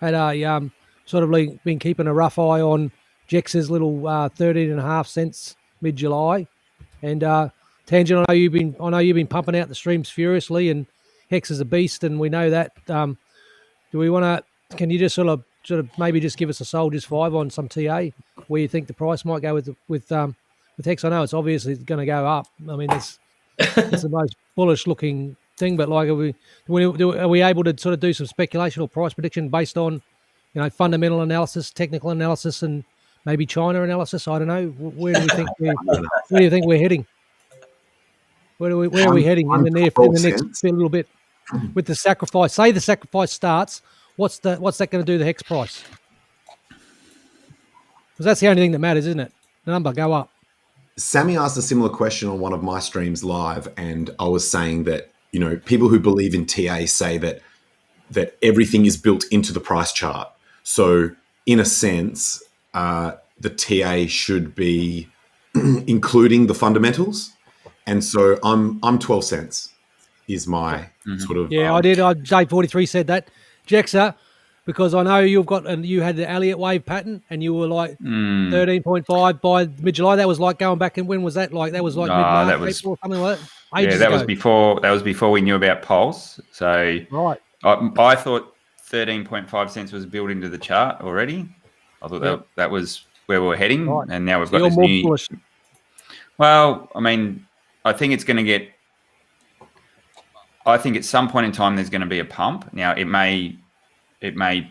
had a sort of been keeping a rough eye on Jex's little 13.5 cents mid-July, and Tangent. I know you've been pumping out the streams furiously, and Hex is a beast, and we know that. Do we want to? Can you just sort of maybe just give us a Soldiers 5 on some TA where you think the price might go with Hex? I know it's obviously going to go up. I mean, it's the most bullish looking thing, but like, are we able to sort of do some speculation or price prediction based on fundamental analysis, technical analysis, and maybe China analysis? I don't know. Where do you think we're heading? Where are we heading in the next little bit with the sacrifice? Say the sacrifice starts. What's that going to do to the Hex price? Because that's the only thing that matters, isn't it? The number go up.
Sammy asked a similar question on one of my streams live, and I was saying that, you know, people who believe in TA say that everything is built into the price chart. So in a sense, the TA should be including the fundamentals. And so I'm 12 cents is my sort of...
Yeah, I did. J43 said that. Jexa, because I know you had the Elliott wave pattern and you were like 13.5 by mid-July. That was like going back, and when was that? Like that was like mid-March, April, or something like that. Ages ago.
was before we knew about Pulse. So
right.
I thought 13.5 cents was built into the chart already. I thought that was where we were heading,
right.
and now we've got this new...
bullish.
Well, I mean, I think it's going to get... I think at some point in time there's going to be a pump. Now, it may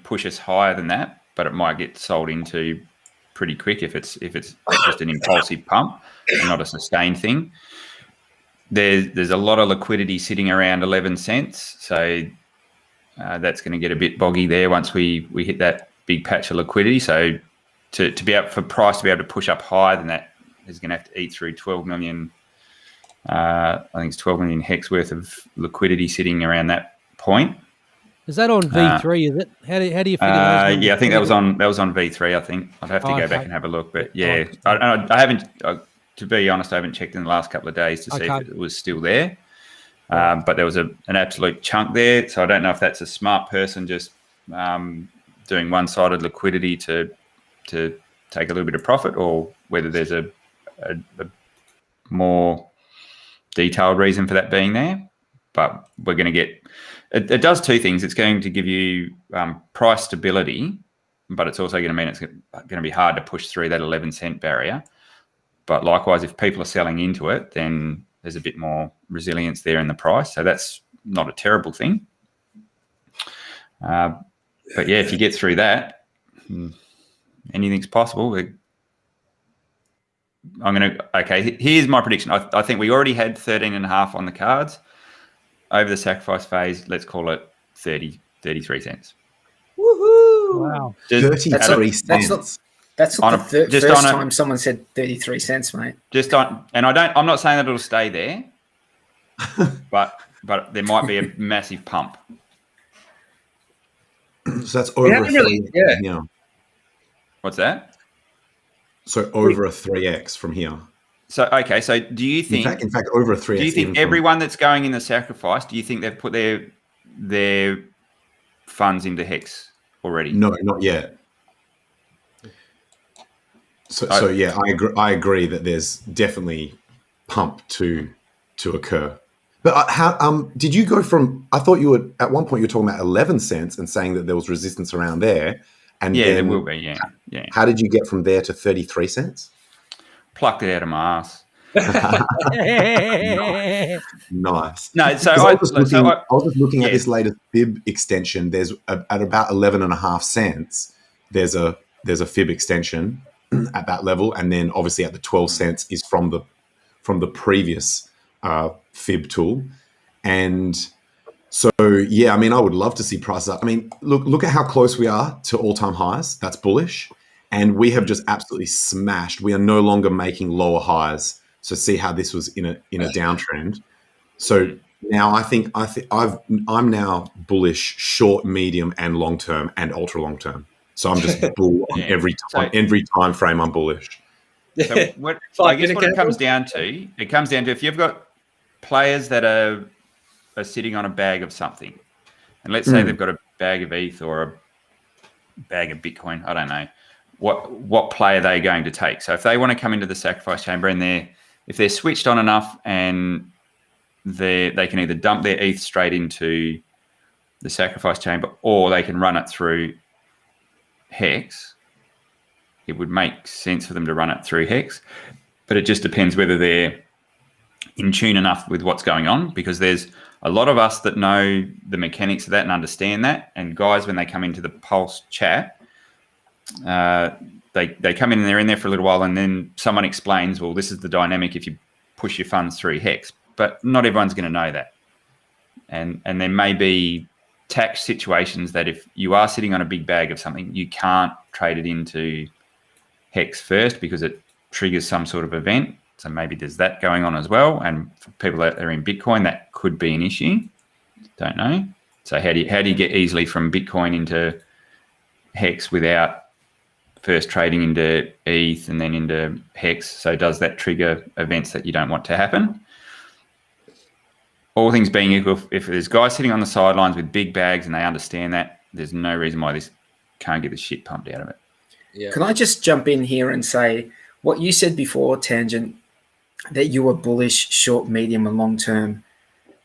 push us higher than that, but it might get sold into pretty quick if it's just an impulsive pump and not a sustained thing. There's a lot of liquidity sitting around 11 cents, so that's going to get a bit boggy there once we hit that big patch of liquidity. So to be able for price to be able to push up higher than that is going to have to eat through 12 million. I think it's 12 million hex worth of liquidity sitting around that point.
Is that on V3? Is it? How do you figure that?
Yeah, I think that was on V3. I think I'd have to go back and have a look, but yeah, I haven't. To be honest, I haven't checked in the last couple of days to see if it was still there. But there was an absolute chunk there, so I don't know if that's a smart person just doing one-sided liquidity to take a little bit of profit, or whether there's a more detailed reason for that being there. But we're going to get it does two things. It's going to give you price stability, but it's also going to mean it's going to be hard to push through that 11 cent barrier. But likewise, if people are selling into it, then there's a bit more resilience there in the price. So that's not a terrible thing. But yeah, if you get through that, anything's possible. Here's my prediction. I think we already had 13.5 on the cards. Over the sacrifice phase, let's call it 33 cents.
Woohoo!
Wow.
33 cents.
That's not the first time someone said 33 cents, mate.
I'm not saying that it'll stay there, but there might be a massive pump.
So that's over a 3x. Yeah.
What's that?
So over a 3x from here.
So do you think?
In fact, over a 3x.
Do you think everyone that's going in the sacrifice? Do you think they've put their funds into Hex already?
No, not yet. So yeah, I agree that there's definitely pump to occur. But how did you go from? I thought you were at one point you were talking about 11 cents and saying that there was resistance around there. And
yeah,
then,
there will be. Yeah.
How did you get from there to 33 cents?
Plucked it out of my ass.
Nice.
No, so
I was just looking at this latest fib extension. There's at about 11.5 cents. There's a fib extension at that level, and then obviously at the 12 cents is from the previous fib tool. And so yeah, I mean, I would love to see prices up. I mean, look at how close we are to all-time highs. That's bullish, and we have just absolutely smashed. We are no longer making lower highs. So see how this was in a downtrend. So now I'm now bullish short, medium, and long term, and ultra long term. So I'm just bull on every time frame. I'm bullish.
So I guess what it comes down to if you've got players that are sitting on a bag of something, and let's say they've got a bag of ETH or a bag of Bitcoin, I don't know, what play are they going to take? So if they want to come into the sacrifice chamber and if they're switched on enough and they can either dump their ETH straight into the sacrifice chamber or they can run it through Hex, it would make sense for them to run it through Hex. But it just depends whether they're in tune enough with what's going on, because there's a lot of us that know the mechanics of that and understand that. And guys, when they come into the Pulse chat, they come in and they're in there for a little while, and then someone explains, well, this is the dynamic if you push your funds through Hex. But not everyone's going to know that. And there may be tax situations that if you are sitting on a big bag of something, you can't trade it into Hex first because it triggers some sort of event. So maybe there's that going on as well. And for people that are in Bitcoin, that could be an issue. Don't know. So how do you get easily from Bitcoin into Hex without first trading into ETH and then into Hex? So does that trigger events that you don't want to happen? All things being equal, if there's guys sitting on the sidelines with big bags and they understand that, there's no reason why this can't get the shit pumped out of it.
Yeah.
Can I just jump in here and say what you said before, Tangent, that you were bullish, short, medium, and long term?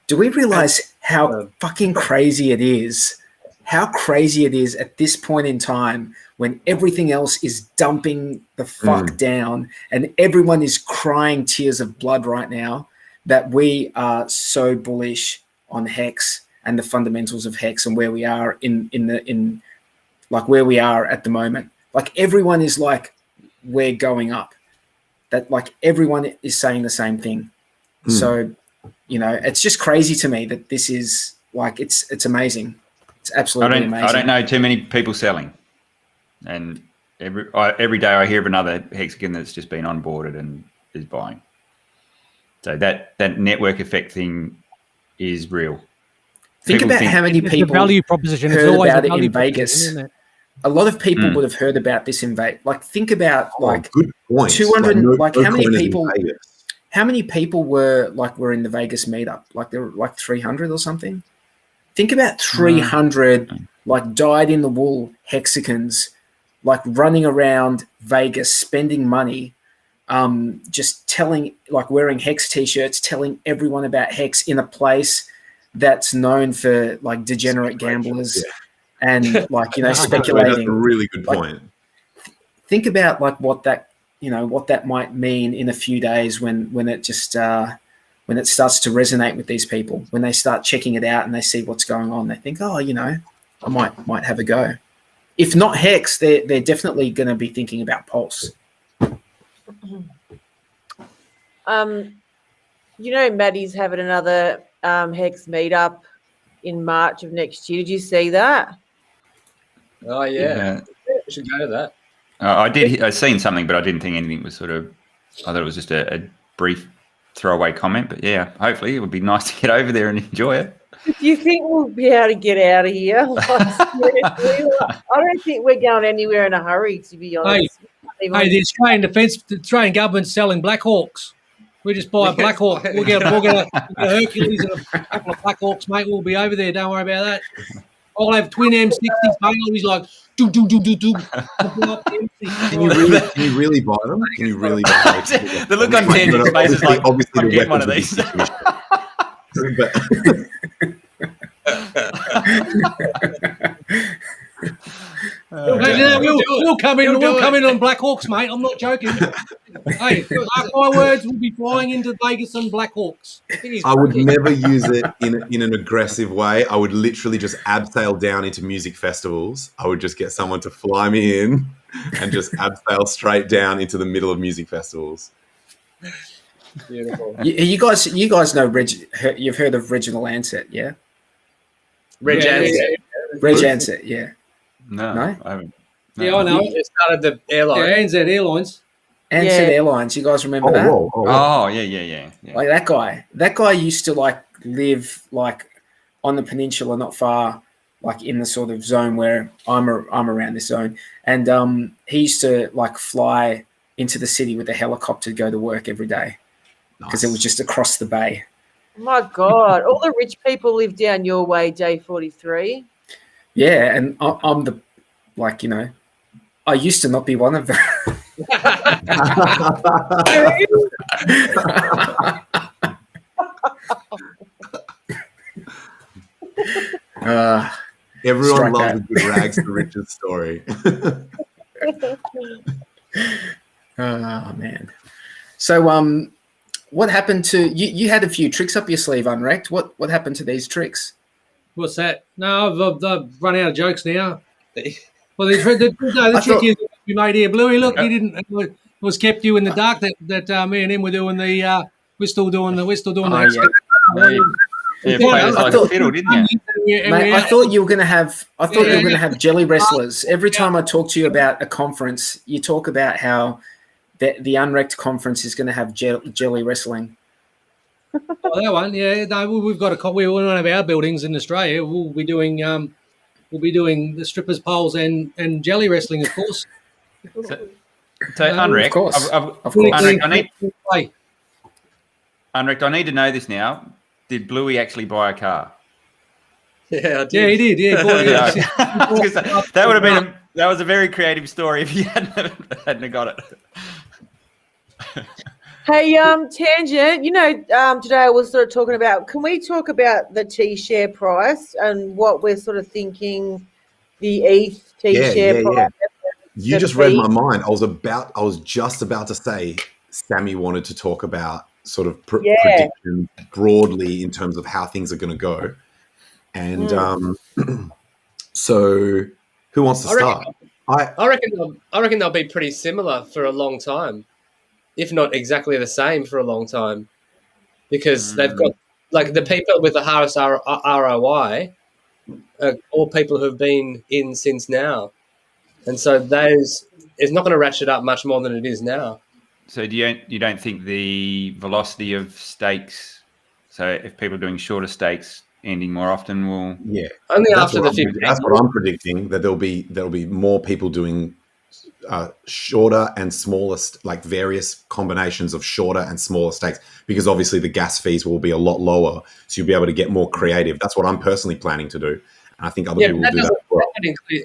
Do we realize how fucking crazy it is? How crazy it is at this point in time when everything else is dumping the fuck down and everyone is crying tears of blood right now, that we are so bullish on Hex and the fundamentals of Hex and where we are in like where we are at the moment. Like everyone is like, we're going up. That like everyone is saying the same thing. So, you know, it's just crazy to me that this is like, it's amazing. It's absolutely amazing.
I don't know too many people selling. And every day I hear of another Hexagon that's just been onboarded and is buying. So that network effect thing is real.
Think about how many people
the value proposition
heard
always
about
a
it
value
in Vegas.
isn't it?
A lot of people would have heard about this in Vegas. Like, think about like
good point.
200. Like, how many
coin is in
people?
Vegas.
How many people were in the Vegas meetup? Like there were like 300 or something. Think about 300 like dyed in the wool hexagons, like running around Vegas, spending money, just telling, like wearing Hex t-shirts, telling everyone about Hex in a place that's known for like degenerate gamblers and like, you know, speculating.
That's a really good
Like,
point.
think about like what that might mean in a few days when it just when it starts to resonate with these people, when they start checking it out and they see what's going on. They think, oh, you know, I might have a go. If not Hex, they're definitely going to be thinking about Pulse.
You know, Maddie's having another Hex meetup in March of next year. Did you see that?
Oh yeah. We should go to that.
I did. I seen something, but I didn't think anything was sort of. I thought it was just a brief throwaway comment. But yeah, hopefully it would be nice to get over there and enjoy it.
Do you think we'll be able to get out of here? Like, seriously? I don't think we're going anywhere in a hurry, to be honest.
Hey, the Australian government's selling Black Hawks. We just buy a Black Hawk. We'll get a Hercules and a couple of Black Hawks, mate. We'll be over there. Don't worry about that. I'll have twin M60s, mate. I'll be like, do.
Can you really buy them? Can you really buy them?
The look on Tangent's face is like,
obviously
I'd get one of these.
We'll come in on Black Hawks, mate. I'm not joking. Hey, my words, we'll be flying into Vegas on Black Hawks.
I would never use it in an aggressive way. I would literally just abseil down into music festivals. I would just get someone to fly me in and just abseil straight down into the middle of music festivals.
Beautiful.
You guys know you've heard of Reginald Ansett, yeah?
Reg
Ansett, yeah.
No, I haven't. No.
Yeah, I know.
He started the airline.
Yeah, NZ Airlines.
Ansett Airlines, you guys remember that?
Oh, yeah.
Like that guy. That guy used to like live like on the peninsula, not far, like in the sort of zone where I'm around this zone. And he used to like fly into the city with a helicopter to go to work every day because it was just across the bay.
Oh my God, all the rich people live down your way, J43.
Yeah, and I'm the, like, you know, I used to not be one of them.
Everyone loves a good rags to riches story.
Oh, man. So, what happened to you? You had a few tricks up your sleeve, Unwrecked. What happened to these tricks?
What's that? No, I've run out of jokes now. Well, the trick is we made here, Bluey. Look, he didn't. It was kept you in the dark. That me and him were doing the. We're still doing the.
Yeah, played like a fiddle, didn't you?
Mate, I thought you were going to have. I thought you were going to have jelly wrestlers. Every time I talk to you about a conference, you talk about how the Unwrecked conference is going to have jelly wrestling.
Oh, that one, yeah. No, we've got we're in one of our buildings in Australia. We'll be doing the strippers poles and jelly wrestling, of course.
So Unwrecked,
of course.
Unwrecked, I need to know this now. Did Bluey actually buy a car?
Yeah, I did.
Yeah, he did. Yeah, boy,
that would have been that was a very creative story if you hadn't got it.
Hey, Tangent, today I was sort of talking about, can we talk about the T-share price and what we're sort of thinking the ETH T-share price?
You just read my mind. I was just about to say Sammy wanted to talk about sort of prediction broadly in terms of how things are going to go. And so who wants to start?
I reckon they'll be pretty similar for a long time, if not exactly the same for a long time, because they've got like the people with the highest ROI are all people who've been in since now, and so it's not going to ratchet up much more than it is now.
So you don't think the velocity of stakes? So if people are doing shorter stakes, ending more often will
only after the 50.
That's what I'm predicting, that there'll be more people doing shorter and smaller, like various combinations of shorter and smaller stakes, because obviously the gas fees will be a lot lower, so you'll be able to get more creative. That's what I'm personally planning to do, and I think other people will do that.
That would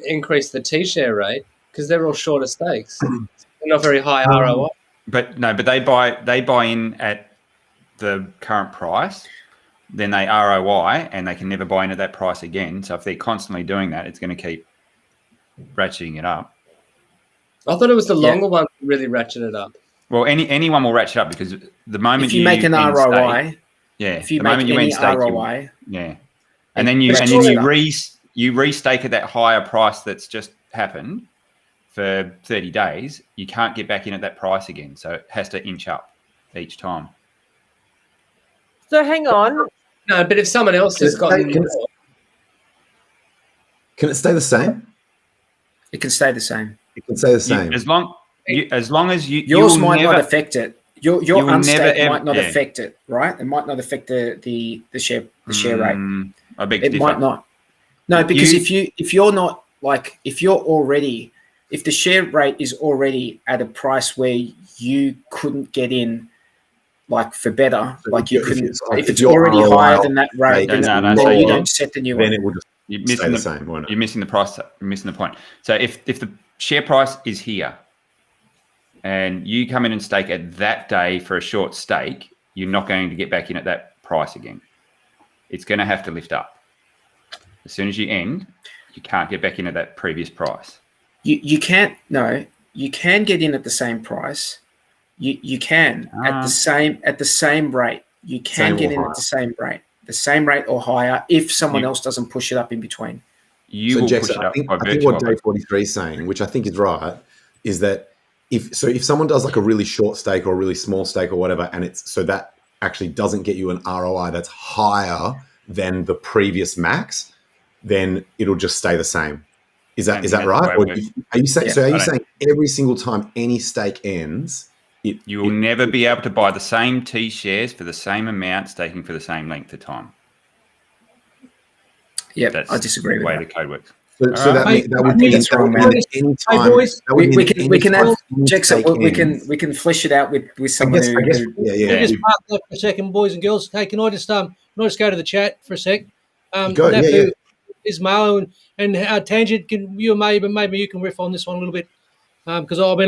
increase the T-share rate because they're all shorter stakes. They're not very high ROI.
But they buy in at the current price, then they ROI, and they can never buy in at that price again. So if they're constantly doing that, it's going to keep ratcheting it up.
I thought it was the longer one that really ratcheted up.
Well, anyone will ratchet up, because the moment
if you make an ROI,
if
you make any ROI,
and then you restake at that higher price that's just happened for 30 days, you can't get back in at that price again. So it has to inch up each time.
So hang on.
No, but if someone else has got...
Can it stay the same?
It can stay the same.
It can stay the same.
As long as you...
Yours might not affect it. Your unstake might not
yeah.
affect it, right? It might not affect the share rate.
I beg
it might not. No, because if the share rate is already at a price where you couldn't get in, like for better, like you couldn't. If it's already higher than that rate, so you don't set the new one.
Then it will just stay the same, won't it?
You're missing the price. You're missing the point. So if the share price is here, and you come in and stake at that day for a short stake, you're not going to get back in at that price again. It's going to have to lift up. As soon as you end, you can't get back in at that previous price.
You can't. No, you can get in at the same price. You can at the same rate. You can get in at the same rate or higher if someone else doesn't push it up in between.
I think what Day 43 is saying, which I think is right, is that if someone does like a really short stake or a really small stake or whatever, and that actually doesn't get you an ROI that's higher than the previous max, then it'll just stay the same. Is that right? Or are you saying every single time any stake ends,
you will never be able to buy the same T shares for the same amount, staking for the same length of time?
Yeah, I disagree with that.
The way the code works.
So that would mean any time.
We can have Jackson. We can flesh it out with someone who.
Just park that for a second, boys and girls. Hey, can I just go to the chat for a sec? Ismail and Tangent, can you maybe you can riff on this one a little bit, because I've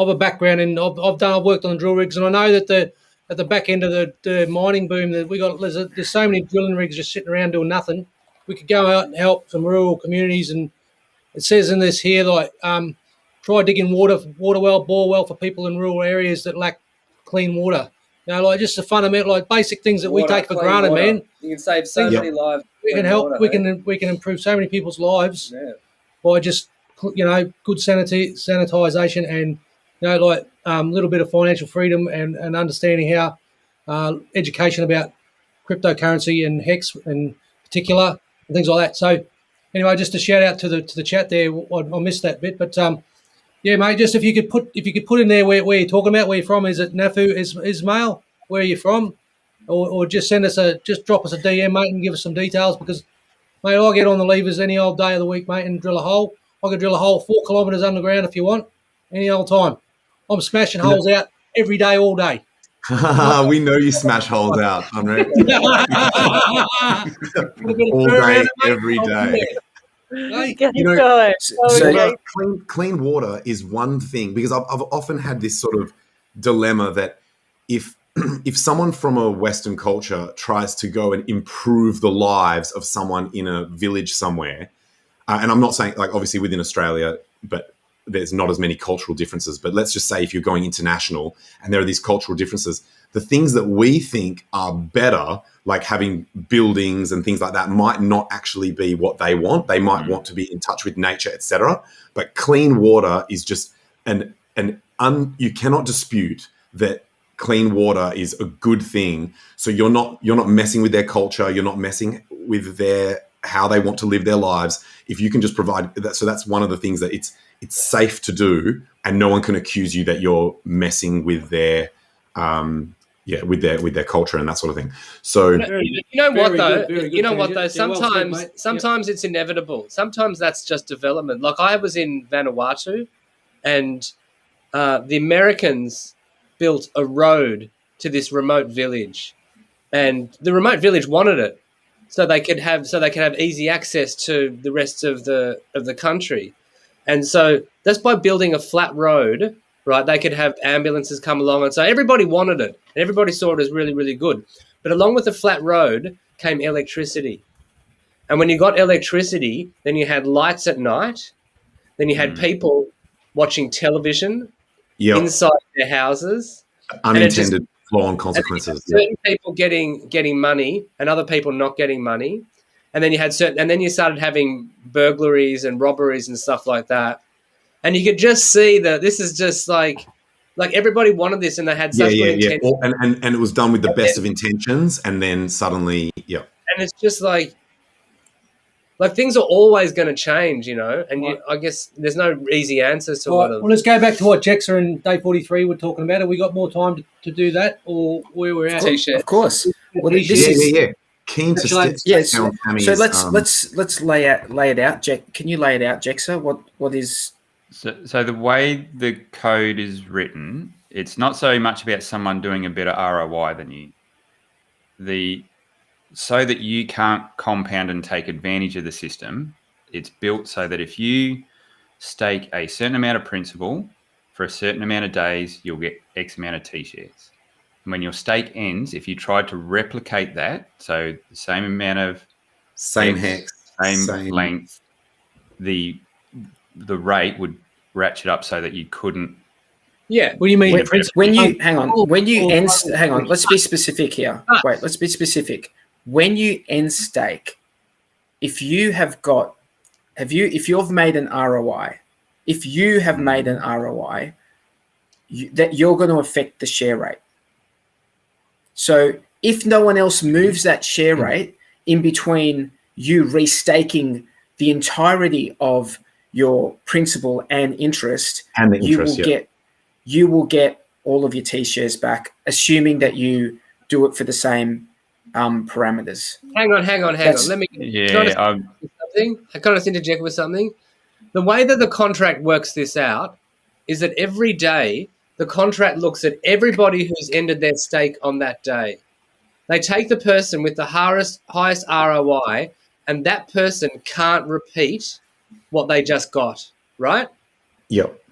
a background and I've worked on drill rigs, and I know that at the back end of the mining boom that we got, there's so many drilling rigs just sitting around doing nothing. We could go out and help some rural communities, and it says in this here like try digging water well, bore well for people in rural areas that lack clean water. Like just the fundamental, like basic things that we take for granted, man.
You can save so many lives.
We can help. Water, we can improve so many people's lives by just good sanitization and a little bit of financial freedom and understanding how education about cryptocurrency and Hex in particular and things like that. So anyway, just a shout out to the chat there. I missed that bit, but Yeah, mate. Just if you could put in there where you're talking about, where you're from. Is it Nafu Ismail? Where are you from? Or just drop us a DM, mate, and give us some details because, mate, I get on the levers any old day of the week, mate, and drill a hole. I could drill a hole 4 kilometres underground if you want, any old time. I'm smashing holes out every day, all day.
We know you smash holes out, Henrik. All day, every day. Clean water is one thing because I've often had this sort of dilemma that if someone from a Western culture tries to go and improve the lives of someone in a village somewhere, and I'm not saying like obviously within Australia, but there's not as many cultural differences. But let's just say if you're going international and there are these cultural differences, the things that we think are better, like having buildings and things like that, might not actually be what they want. They might want to be in touch with nature, etc. But clean water is just you cannot dispute that clean water is a good thing. So you're not messing with their culture. You're not messing with how they want to live their lives. If you can just provide that, so that's one of the things that it's safe to do, and no one can accuse you that you're messing with their with their culture and that sort of thing. So
you know what though? Sometimes it's inevitable. Sometimes that's just development. Like I was in Vanuatu, and the Americans built a road to this remote village, and the remote village wanted it so they could have easy access to the rest of the country. And so that's by building a flat road, right? They could have ambulances come along, and so everybody wanted it, and everybody saw it as really, really good. But along with the flat road came electricity, and when you got electricity, then you had lights at night, then you had people watching television inside their houses,
unintended flow-on consequences.
Certain people getting money, and other people not getting money. And then you started having burglaries and robberies and stuff like that. And you could just see that this is just like everybody wanted this, and they had such good intentions.
And it was done with the best of intentions, and then suddenly, And
it's just like things are always going to change, you know. And I guess there's no easy answers to
Well, let's go back to what Jexa and Day 43 were talking about. Have we got more time to do that, or where we're at?
T-shirt,
of course.
Well, keen to
so let's lay it out. Jack, can you lay it out, Jexa? What is
so the way the code is written, it's not so much about someone doing a better ROI than you. So that you can't compound and take advantage of the system, it's built so that if you stake a certain amount of principal for a certain amount of days, you'll get X amount of T-shares. And when your stake ends, if you tried to replicate that, so the same amount of
same hex,
same length, the rate would ratchet up so that you couldn't.
Yeah. What do you mean?
Hang on. Let's be specific here. Wait, let's be specific. When you end stake, if you've made an ROI, that you're going to affect the share rate. So if no one else moves that share rate in between you restaking the entirety of your principal and interest, you will get all of your T-shares back, assuming that you do it for the same parameters.
Hang on. Let me. Can I just interject with something? The way that the contract works this out is that every day the contract looks at everybody who's ended their stake on that day. They take the person with the highest ROI, and that person can't repeat what they just got, right?
Yep.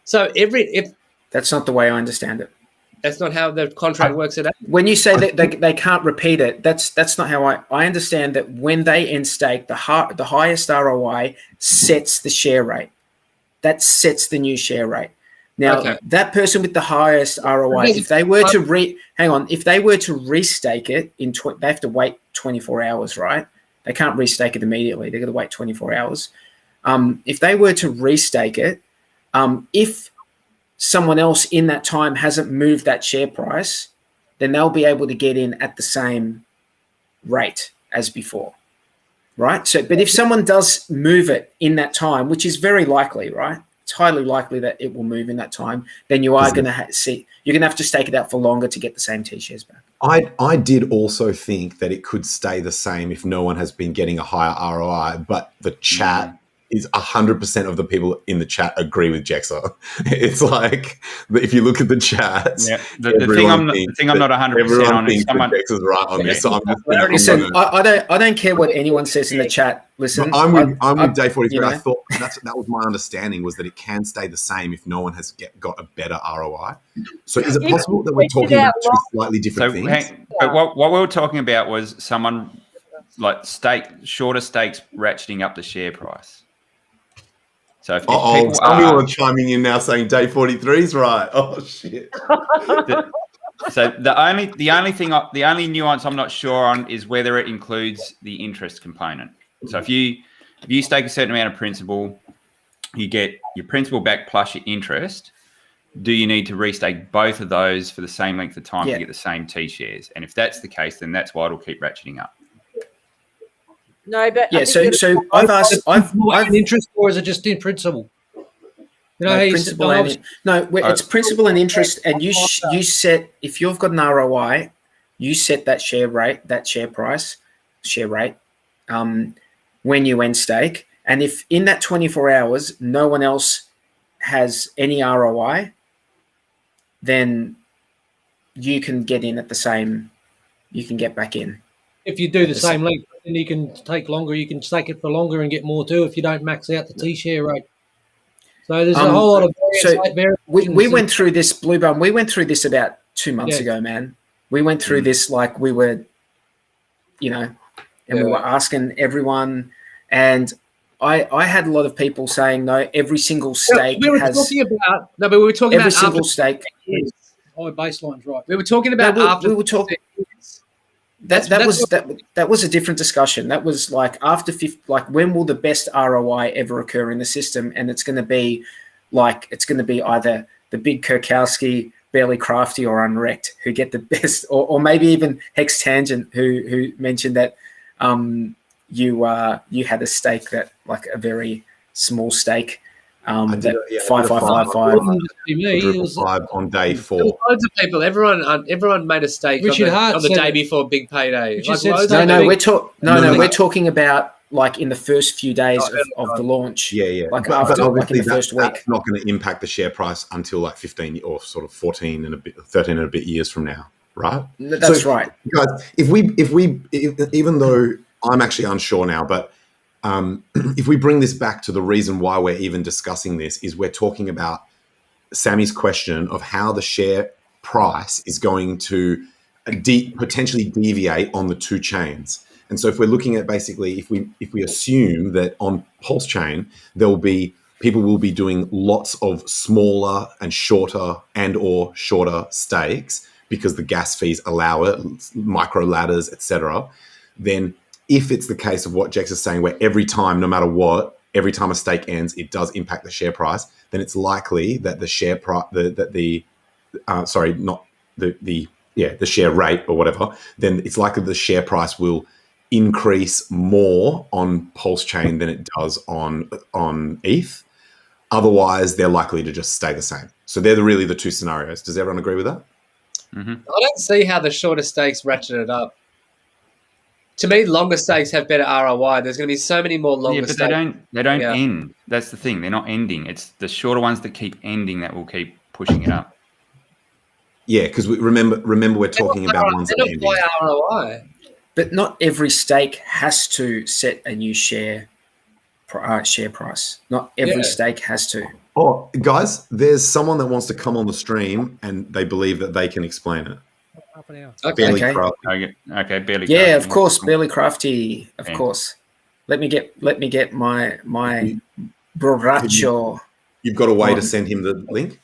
So if
that's not the way I understand it.
That's not how the contract works it out.
When you say that they can't repeat it, that's not how I understand that. When they end stake, the highest ROI sets the share rate. That sets the new share rate. Now, that person with the highest ROI, if they were to restake it they have to wait 24 hours, right? They can't restake it immediately. They're going to wait 24 hours. If they were to restake it, if someone else in that time hasn't moved that share price, then they'll be able to get in at the same rate as before, right? So, but if someone does move it in that time, which is very likely, right? it's highly likely that it will move in that time. Then you are going to you're going to have to stake it out for longer to get the same T-shares back.
I did also think that it could stay the same if no one has been getting a higher ROI, but the chat is 100% of the people in the chat agree with Jexer. It's like, if you look at the chats,
the thing I'm not 100% on is someone.
Jexer's right on this. So
Listen, I don't care what anyone says in the chat. Listen,
I'm with Day 43.
You know.
I thought that was my understanding, was that it can stay the same if no one has got a better ROI. So is it possible that we're talking about two slightly different things?
But what we were talking about was someone like shorter stakes ratcheting up the share price. So if people
are chiming in now saying Day 43 is right. Oh shit!
So the only nuance I'm not sure on is whether it includes the interest component. So if you stake a certain amount of principal, you get your principal back plus your interest. Do you need to restake both of those for the same length of time to get the same T shares? And if that's the case, then that's why it'll keep ratcheting up.
No, but
so I've asked. I've
interest, or is it just in principle? You know,
it's principal and interest, and you set, if you've got an ROI, you set that share rate, when you end stake, and if in that 24 hours no one else has any ROI, then you can get in at the same. You can get back in.
If you do the same length, then you can take longer. You can stake it for longer and get more too if you don't max out the T-share rate. So there's a whole lot of
we went through this, Blue Bum. We went through this about 2 months ago, man. We went through this like we were, we were asking everyone, and I had a lot of people saying no. Every single stake
we were talking about
every single stake.
High baseline's right.
We were talking about after.
We were talking. That was a different discussion. That was like after 50, like when will the best ROI ever occur in the system? And it's going to be either the big Kurkowski, Barely Crafty, or Unwrecked who get the best, or maybe even Hex Tangent who mentioned that you had a stake that, like a very small stake. 5555
on day 4.
Loads of people. Everyone made a stake on the day before big payday.
We're talking about like in the first few days of the launch. Like after, like in the first week.
That's not going to impact the share price until like 15 or sort of 13 and a bit years from now, right?
That's right,
guys. If even though I'm actually unsure now, but if we bring this back to the reason why we're even discussing this, is we're talking about Sammy's question of how the share price is going to potentially deviate on the two chains. And so if we're looking at basically, if we assume that on Pulse Chain, people will be doing lots of smaller and shorter or shorter stakes because the gas fees allow it, micro ladders, etc., then if it's the case of what Jex is saying, where every time, no matter what, every time a stake ends, it does impact the share price, then it's likely that the share price, the share rate or whatever, then it's likely the share price will increase more on Pulse Chain than it does on ETH. Otherwise, they're likely to just stay the same. So they're really the two scenarios. Does everyone agree with that?
Mm-hmm.
I don't see how the shorter stakes ratchet it up. To me, longer stakes have better ROI. There's going to be so many more longer stakes.
They don't end. That's the thing. They're not ending. It's the shorter ones that keep ending that will keep pushing it up.
Yeah, because remember we're talking about ones that are ending.
ROI.
But not every stake has to set a new share price. Not every stake has to.
Oh, guys, there's someone that wants to come on the stream and they believe that they can explain it.
Half an hour.
Barely
Okay.
Crafty.
Okay, Barely
Yeah,
Crafty.
of course, Barely Crafty, of
Yeah.
course. Let me get my borracho.
You've got a way to send him the link?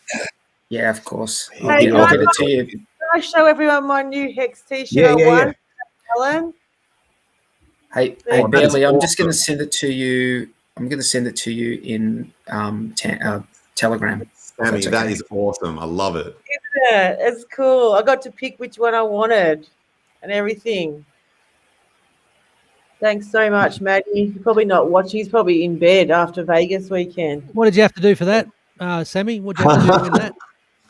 Yeah, of course.
Hey,
I'll get it to you.
Can I show everyone my new Hex T-shirt?
Yeah.
Alan?
Hey,
Oh,
that is
Barely, I'm just
awesome.
going to send it to you. I'm going to send it to you in Telegram.
Sammy,
That's
that
okay.
is awesome. I love it.
Yeah, it's cool. I got to pick which one I wanted and everything. Thanks so much, Maddie. You're probably not watching. He's probably in bed after Vegas weekend.
What did you have to do for that? Sammy? What did you have to do to win that?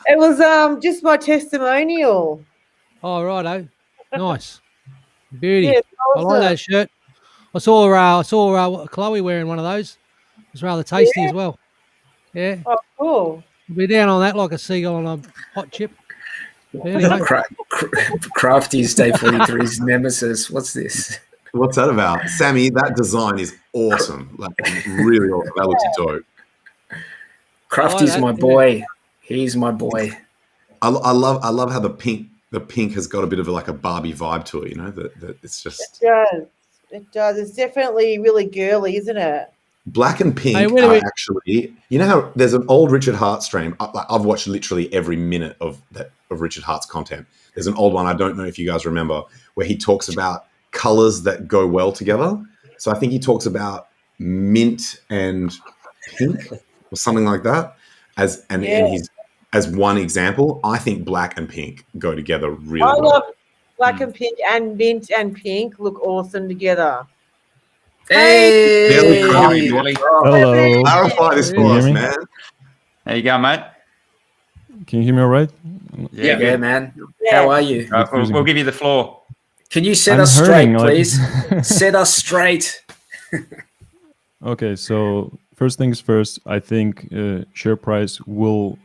It was just my testimonial.
Oh, righto. Nice. Beauty.
Yeah,
I like that shirt. I saw Chloe wearing one of those. It's rather tasty as well. Yeah.
Oh, cool.
We'll be down on that like a seagull on a hot chip. Anyway.
Crafty's Day 43's nemesis. What's this?
What's that about? Sammy, that design is awesome. Like, really awesome. That looks dope.
Crafty's my boy. He's my boy.
I love how the pink has got a bit of like a Barbie vibe to it, you know, that it's just...
It does. It's definitely really girly, isn't it?
Black and pink are actually... You know how there's an old Richard Hart stream? I've watched literally every minute of Richard Hart's content. There's an old one, I don't know if you guys remember, where he talks about colors that go well together. So I think he talks about mint and pink or something like that and he's as one example. I think black and pink go together really well.
I love black and pink, and mint and pink look awesome together.
Hey,
Billy.
Hello.
Clarify this for us, man.
There you go, mate.
Can you hear me all right?
Yeah, man.
Yeah.
How are you?
We'll give you the floor.
Can you set us straight, please? Set us straight.
Okay, so first things first, I think share price will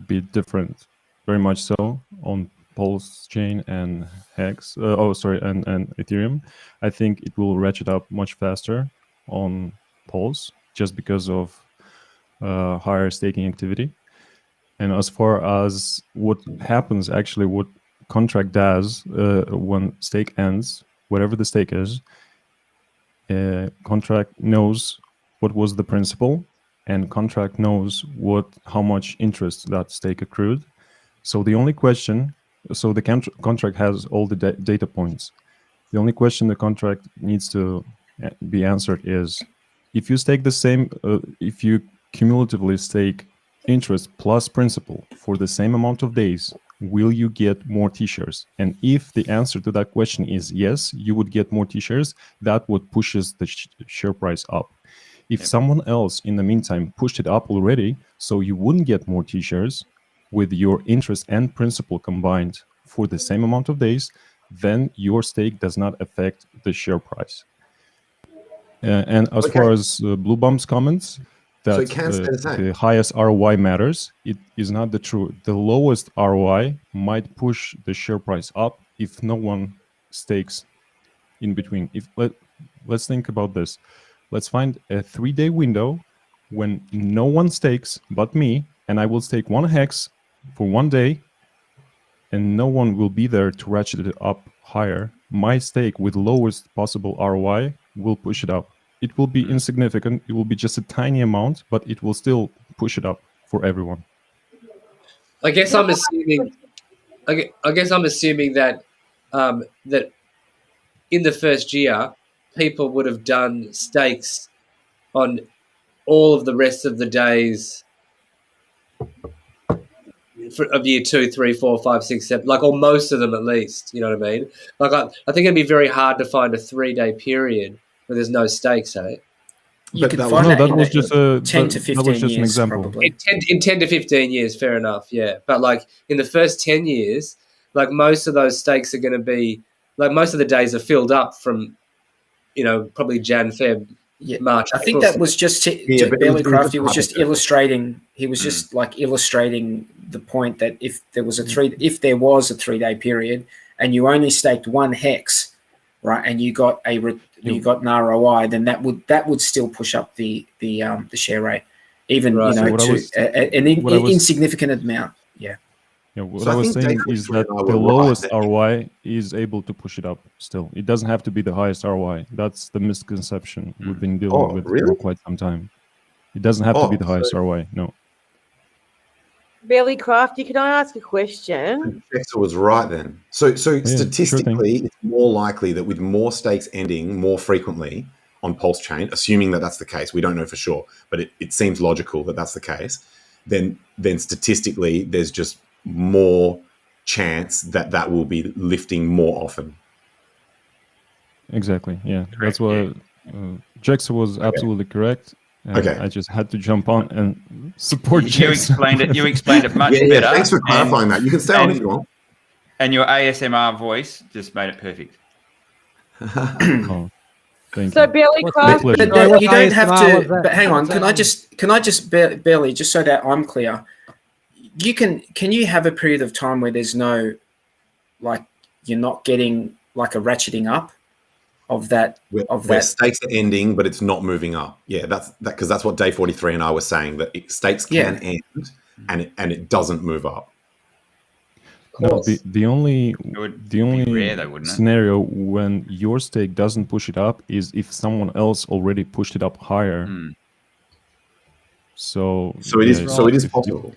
be different, very much so, on Pulse chain and Hex. And Ethereum. I think it will ratchet up much faster on Pulse just because of higher staking activity. And as far as what happens, actually, what contract does when stake ends, whatever the stake is, contract knows what was the principal, and contract knows how much interest that stake accrued. So the only question, so the contract has all the data points. The only question the contract needs to be answered is, if you stake the same, if you cumulatively stake interest plus principal for the same amount of days, will you get more T-shares? And if the answer to that question is yes, you would get more T-shares, that would pushes the share price up. If someone else in the meantime pushed it up already, so you wouldn't get more T-shares with your interest and principal combined for the same amount of days, then your stake does not affect the share price. And as far as Blue Bump's comments, that the highest ROI matters, it is not the truth. The lowest ROI might push the share price up if no one stakes in between. Let's think about this. Let's find a 3-day window when no one stakes but me, and I will stake 1 hex for 1 day, and no one will be there to ratchet it up higher. My stake with lowest possible ROI will push it up. It will be insignificant. It will be just a tiny amount, but it will still push it up for everyone.
I guess I'm assuming that that in the first year, people would have done stakes on all of the rest of the days of year 2, 3, 4, 5, 6, 7, like, or most of them at least. You know what I mean? Like, I think it'd be very hard to find a 3-day period where there's no stakes, eh?
You could find that
was just
10 to 15
that was just
years,
an example.
probably.
In 10 to 15 years, fair enough, yeah. But, like, in the first 10 years, like, most of those stakes are going to be, like, most of the days are filled up from, you know, probably Jan, Feb, March.
I think that was just Barely Crafty was just illustrating. He was just like illustrating the point that if there was a 3-day period and you only staked 1 hex, right, and you got an ROI, then that would still push up the share rate, even an insignificant amount. Yeah.
Yeah, what I was saying is that the lowest ROI is able to push it up still. It doesn't have to be the highest ROI. That's the misconception we've been dealing with for quite some time. It doesn't have to be the highest ROI, no.
Barely Crafty, can I ask a question?
Dexter was right then. So statistically, it's more likely that with more stakes ending more frequently on Pulse Chain, assuming that that's the case, we don't know for sure, but it seems logical that that's the case, then statistically there's just more chance that will be lifting more often.
Exactly, yeah. That's why Jackson was absolutely correct. And
Okay.
I just had to jump on and support
You
James.
explained it. You explained it much
Yeah,
better.
thanks for clarifying that. You can stay on if you want.
And your ASMR voice just made it perfect.
Oh, thank
So
you.
Billy
What's
Craft,
But
Sorry, what's
you don't have
ASMR?
to.
What's that?
But hang on,
What's
can I just barely, just so that I'm clear, can you have a period of time where there's no, like, you're not getting like a ratcheting up of that
Where stakes are ending, but it's not moving up. Yeah, that's because that's what day 43 and I were saying, that stakes can end and it doesn't move up.
No, the only
be rare though, wouldn't it?
scenario when your stake doesn't push it up is if someone else already pushed it up higher. So
it is possible.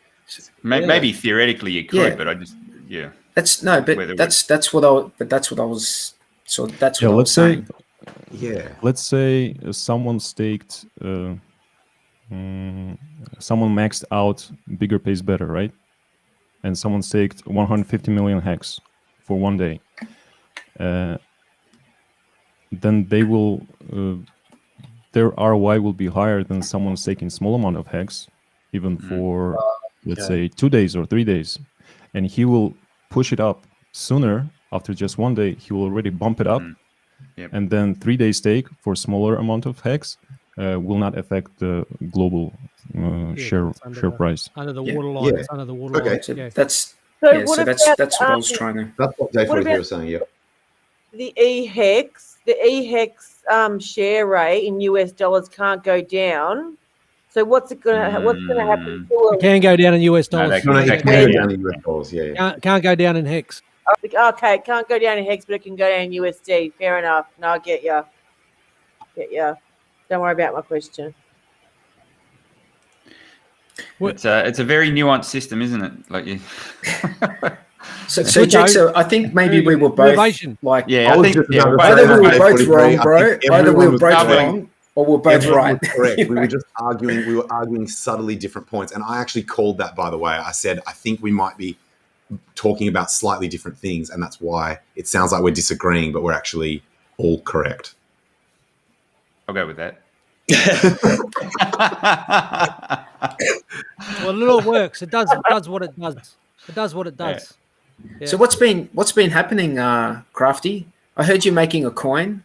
Maybe theoretically you could, but I just
That's no, but that's what I was. So that's what I was saying.
Let's say someone staked, someone maxed out bigger pays better, right? And someone staked 150 million hex for one day. Then they will, their ROI will be higher than someone staking small amount of hex, even for, let's say, 2 days or 3 days. And he will push it up sooner. After just 1 day, he will already bump it up. And then 3 day stake for smaller amount of hex will not affect the global share price.
Under the waterline. It's under the waterline.
Okay, so that's what I was trying to.
That's what Dave was saying. Yeah.
the EHEX share rate in US dollars can't go down. So what's gonna happen to
it? Can go down in US dollars.
No, it can go down in US dollars. Yeah.
Can't go down in hex.
Okay, it can't go down in hex, but it can go down in USD. Fair enough. No, I get ya. Don't worry about my question.
It's a very nuanced system, isn't it? Like you.
So Jake, I think maybe we were both like,
I think
either we were both wrong, bro. Either we were both wrong, or we're both right.
Correct. We were just arguing. We were arguing subtly different points, and I actually called that. By the way, I said I think we might be talking about slightly different things, and that's why it sounds like we're disagreeing, but we're actually all correct.
I'll go with that.
Well, it all works. It does what it does. It does what it does. Yeah.
So what's been happening, Crafty? I heard you making a coin.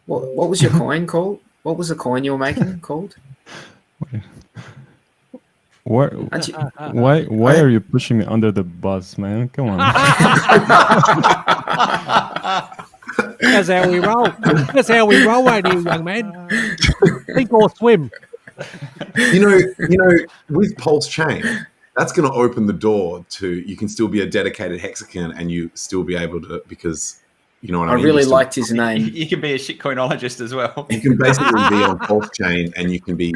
What was your coin called? What was the coin you were making called?
Why are you pushing me under the bus, man? Come on.
That's how we roll. That's how we roll right here, young man. Sink or swim.
You know, with Pulse Chain, that's going to open the door to you can still be a dedicated hexagon and you still be able to, because you know what I mean.
I really liked his name.
You can be a shitcoinologist as well.
You can basically be on Pulse Chain, and we can be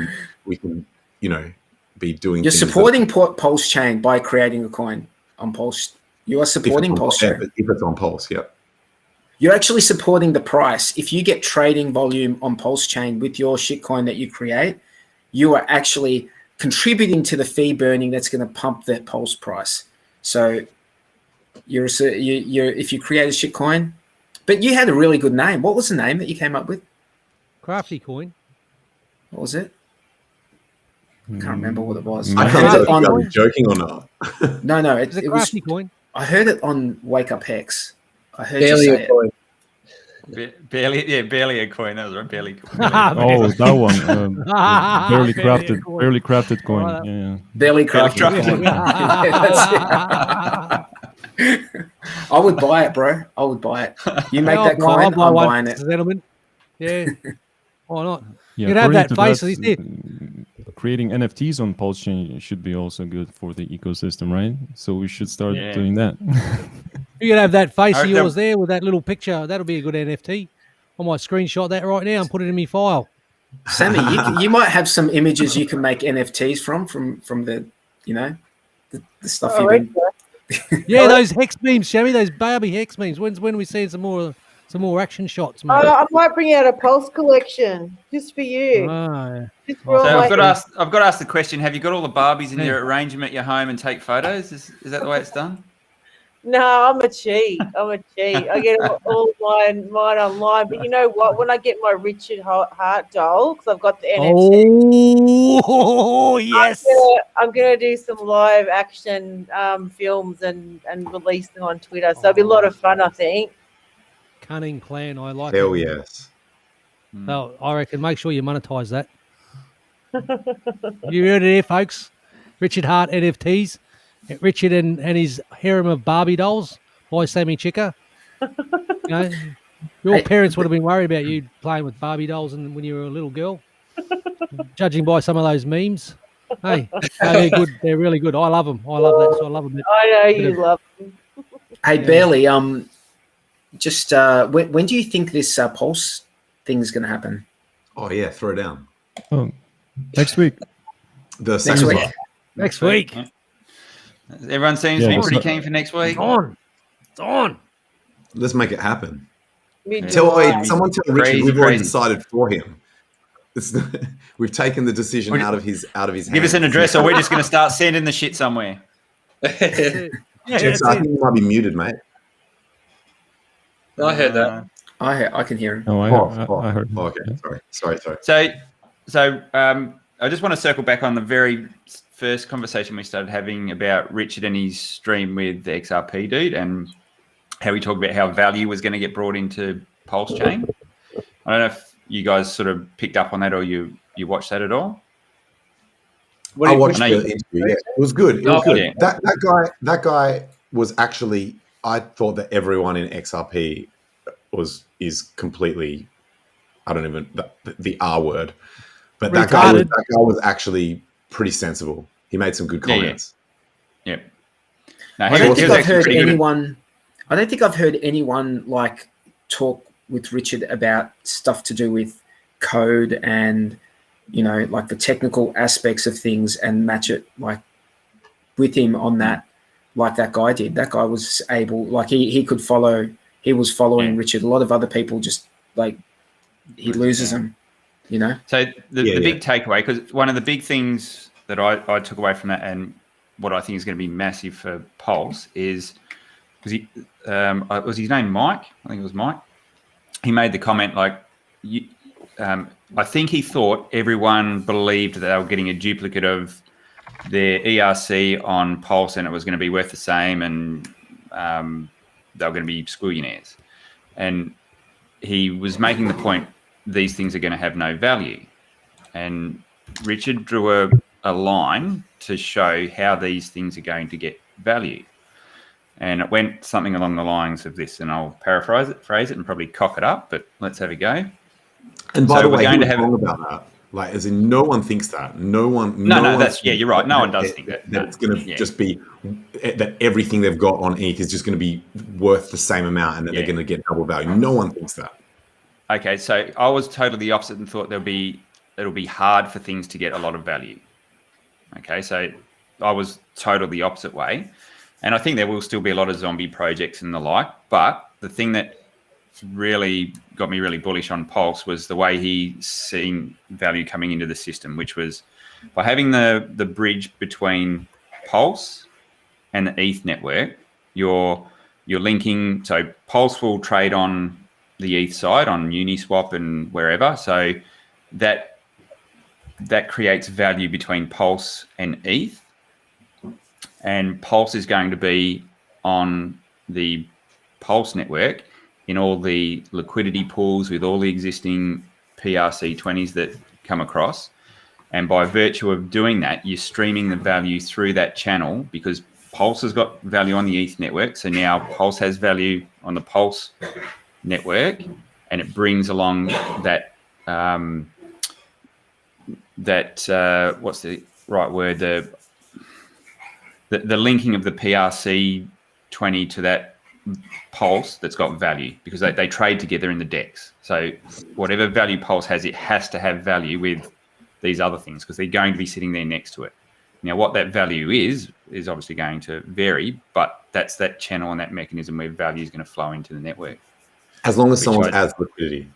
doing.
You're supporting Pulse Chain by creating a coin on Pulse. You are supporting Pulse Chain.
If it's on Pulse, yeah.
You're actually supporting the price. If you get trading volume on Pulse Chain with your shitcoin that you create, you are actually contributing to the fee burning that's going to pump that Pulse price. So you're if you create a shitcoin, but you had a really good name. What was the name that you came up with?
Crafty coin.
What was it? I can't remember what it was.
I heard it on. Are you joking or not?
No.
It's a crafty coin.
I heard it on Wake Up Hex. I heard
barely
you say
a coin.
Barely a coin. That was right. Barely.
Oh, that one. Barely crafted coin.
Right.
Yeah.
Barely crafted coin. I would buy it, bro. I would buy it. You make that coin, I'm buying it.
Gentlemen. Yeah. Why not?
Yeah,
you can have that face.
Creating NFTs on Pulse Chain should be also good for the ecosystem, right? So we should start doing that.
You can have that face of yours there with that little picture. That'll be a good NFT. I might screenshot that right now and put it in my file.
Sammy, you might have some images you can make NFTs from the, the stuff you've been.
Yeah, those hex memes, Sammy. Those baby hex memes. When are we seeing some more action shots, mate?
I might bring out a Pulse collection just for you.
Yeah.
So I've got to ask the question: have you got all the Barbies in your arrangement at your home and take photos? Is that the way it's done?
No, I'm a cheat. I get all mine online. But you know what? When I get my Richard Hart doll, because I've got the NFT,
Oh, yes.
I'm gonna do some live action films and release them on Twitter. So it'll be a lot of fun, I think.
Cunning plan. I like
Hell
it.
yes.
So I reckon make sure you monetize that. You heard it here, folks. Richard Hart NFTs. Richard and his harem of Barbie dolls by Sammy Chicker. You know, your parents would have been worried about you playing with Barbie dolls and when you were a little girl. Judging by some of those memes. Hey, they're good. They're really good. I love them. I love that. So I love them.
I know you love them.
Hey, Barely, just when do you think this Pulse thing is going to happen?
Oh yeah, throw down.
Oh, next week.
The
Next
second
week?
one.
Next week.
Everyone seems to be pretty keen for next week.
It's on.
Let's make it happen.
Mid-July.
Someone tell Richard we've already decided for him. We've taken the decision out of his hands.
Give us an address, or we're just going to start sending the shit somewhere.
Jess, I think you might be muted, mate.
I heard that.
I can hear him.
Oh, I heard.
Oh, okay, sorry.
So I just want to circle back on the very first conversation we started having about Richard and his stream with the XRP dude and how he talked about how value was going to get brought into Pulse Chain. I don't know if you guys sort of picked up on that or you watched that at all.
I watched the interview. Yeah, it was good. It was good.
Yeah.
That guy was actually. I thought that everyone in XRP is completely. I don't even the R word, but that guy was actually pretty sensible. He made some good comments.
Yeah.
I don't think I've heard anyone. I don't think I've heard anyone like talk with Richard about stuff to do with code and like the technical aspects of things and match it like with him on that, like that guy did. That guy was able, like he could follow. He was following Richard. A lot of other people just like he loses them.
So the big takeaway, because one of the big things that I took away from that and what I think is going to be massive for Pulse is was his name Mike? I think it was Mike. He made the comment like, I think he thought everyone believed that they were getting a duplicate of their ERC on Pulse and it was going to be worth the same and they were going to be squillionaires. And he was making the point these things are going to have no value. And Richard drew a line to show how these things are going to get value. And it went something along the lines of this, and I'll phrase it and probably cock it up, but let's have a go.
And by the way, he was wrong about that. Like, as in, no one thinks that. No one.
You're right. No one does think that.
That it's going to just be that everything they've got on ETH is just going to be worth the same amount, and that they're going to get double value. No one thinks that.
Okay, so I was totally the opposite and thought it'll be hard for things to get a lot of value. Okay, so I was totally the opposite way. And I think there will still be a lot of zombie projects and the like. But the thing that really got me really bullish on Pulse was the way he seen value coming into the system, which was by having the bridge between Pulse and the ETH network, you're linking. So Pulse will trade on the ETH side on Uniswap and wherever. So that creates value between Pulse and ETH. And Pulse is going to be on the Pulse network in all the liquidity pools with all the existing PRC20s that come across. And by virtue of doing that, you're streaming the value through that channel because Pulse has got value on the ETH network. So now Pulse has value on the Pulse network, and it brings along that, what's the right word? The linking of the PRC20 to that Pulse that's got value because they trade together in the DEX. So whatever value Pulse has, it has to have value with these other things because they're going to be sitting there next to it. Now, what that value is obviously going to vary, but that's that channel and that mechanism where value is going to flow into the network.
As long as someone adds liquidity.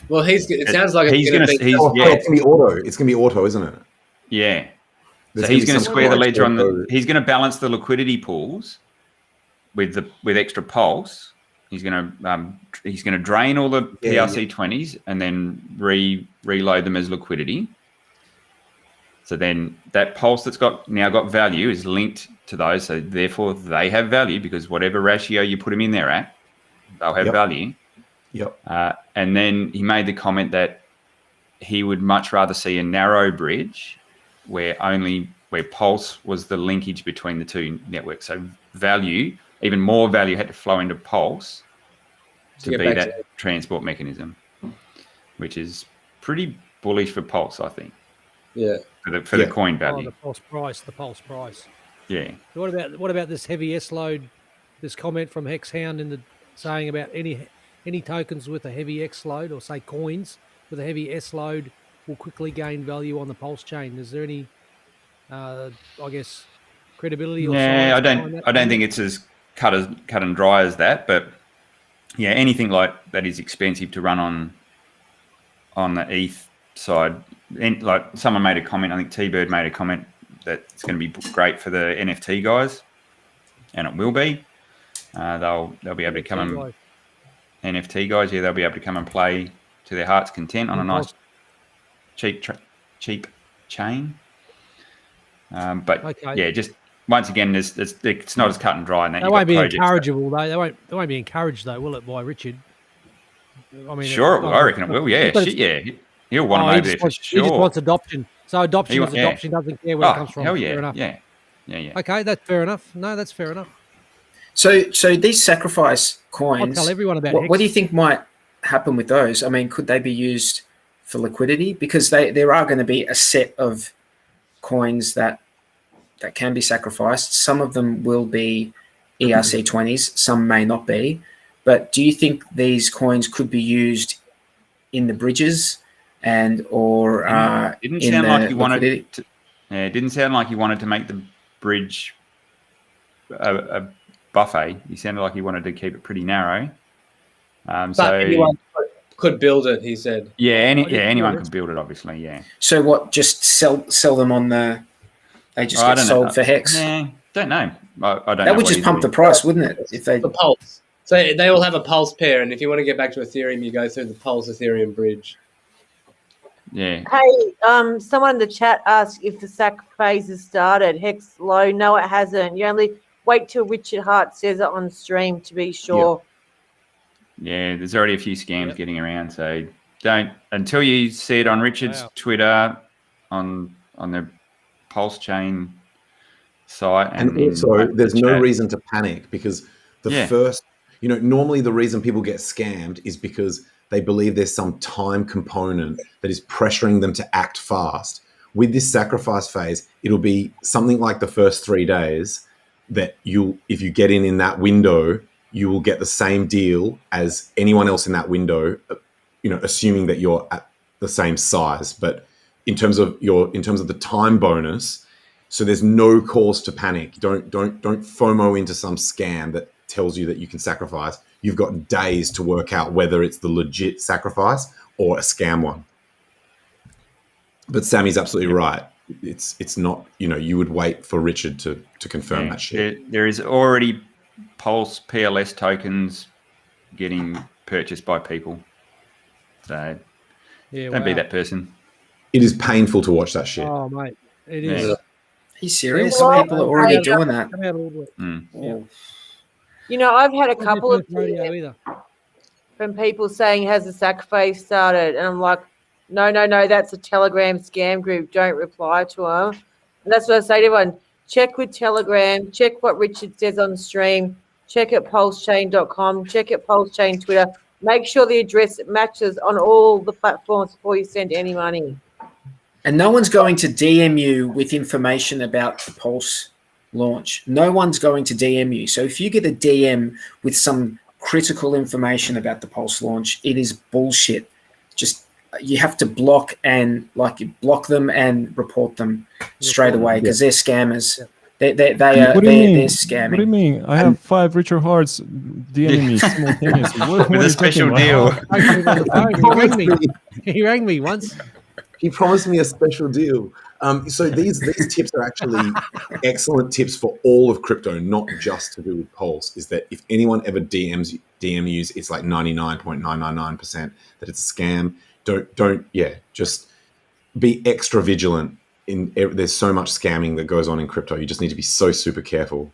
Well, it sounds like
it's going to be auto. It's going to be auto, isn't it?
Yeah. So he's going to square the ledger on the. He's going to balance the liquidity pools with extra pulse. He's going to drain all the PRC20s and then reload them as liquidity. So then that pulse that's now got value is linked to those. So therefore they have value because whatever ratio you put them in there at, they'll have value.
Yep.
And then he made the comment that he would much rather see a narrow bridge where pulse was the linkage between the two networks. So value, even more value had to flow into pulse to be that transport mechanism, which is pretty bullish for pulse, I think.
Yeah.
For the coin value.
The pulse price.
Yeah.
What about this heavy S load? This comment from Hex Hound saying about any tokens with a heavy X load, or say coins with a heavy S load, will quickly gain value on the pulse chain. Is there any, I guess, credibility? Or
I don't think it's as cut and dry as that, but yeah, anything like that is expensive to run on the ETH side. And like someone made a comment, I think T-Bird made a comment that it's going to be great for the NFT guys, and it will be. They'll be able to come and NFT guys, they'll be able to come and play to their heart's content on a nice cheap chain. Just once again, it's not as cut and dry. And that
they won't be encourageable though. They won't be encouraged though, will it, by Richard? I mean,
sure, I reckon it will. Yeah, he'll want them over there for sure.
He just wants adoption. So adoption is adoption. Doesn't care where it comes from.
Hell yeah,
fair enough.
Yeah.
Okay, that's fair enough. No, that's fair enough.
So these sacrifice coins.
I'll tell everyone about
what do you think might happen with those? I mean, could they be used for liquidity? Because there are going to be a set of coins that can be sacrificed. Some of them will be ERC20s, some may not be. But do you think these coins could be used in the bridges or
it didn't sound like you wanted to, it didn't sound like you wanted to make the bridge a buffet. You sounded like you wanted to keep it pretty narrow.
But anyone could build it, he said.
Yeah, anyone could build it, obviously. Yeah.
So what? Just sell them on the. They just get sold for Hex.
Don't know. I don't.
That would just pump the price, wouldn't it? If they
the pulse. So they all have a pulse pair, and if you want to get back to Ethereum, you go through the pulse Ethereum bridge.
Yeah.
Hey, someone in the chat asked if the sack phase has started. Hex low. No, it hasn't. You only wait till Richard Hart says it on stream to be sure.
Yeah, there's already a few scams getting around, so don't until you see it on Richard's Twitter, on the Pulse Chain site,
and also there's no reason to panic because the first, normally the reason people get scammed is because they believe there's some time component that is pressuring them to act fast. With this sacrifice phase, it'll be something like the first 3 days that if you get in that window, you will get the same deal as anyone else in that window, assuming that you're at the same size. But in terms of the time bonus, so there's no cause to panic. Don't FOMO into some scam that tells you that you can sacrifice. You've got days to work out whether it's the legit sacrifice or a scam one. But Sammy's absolutely right. It's not, you would wait for Richard to confirm that shit.
There is already Pulse PLS tokens getting purchased by people. So don't be that person.
It is painful to watch that shit.
Oh, mate. It is.
Are you serious? People are already doing that.
I've had a couple of from people saying, has the sacrifice started? And I'm like, no, that's a Telegram scam group. Don't reply to them. And that's what I say to everyone. Check with Telegram. Check what Richard says on stream. Check at pulsechain.com. Check at pulsechain Twitter. Make sure the address matches on all the platforms before you send any money.
And no one's going to DM you with information about the Pulse launch. No one's going to DM you. So if you get a DM with some critical information about the Pulse launch, it is bullshit. Just you have to block them and report them straight away because they're scammers. They're scamming.
What do you mean? I have 5 Richard Harts DMing me simultaneously.
With a special deal.
He rang me once.
He promised me a special deal. So these tips are actually excellent tips for all of crypto, not just to do with Pulse. Is that if anyone ever DM you, it's like 99.999% that it's a scam. Just be extra vigilant. There's so much scamming that goes on in crypto. You just need to be so super careful.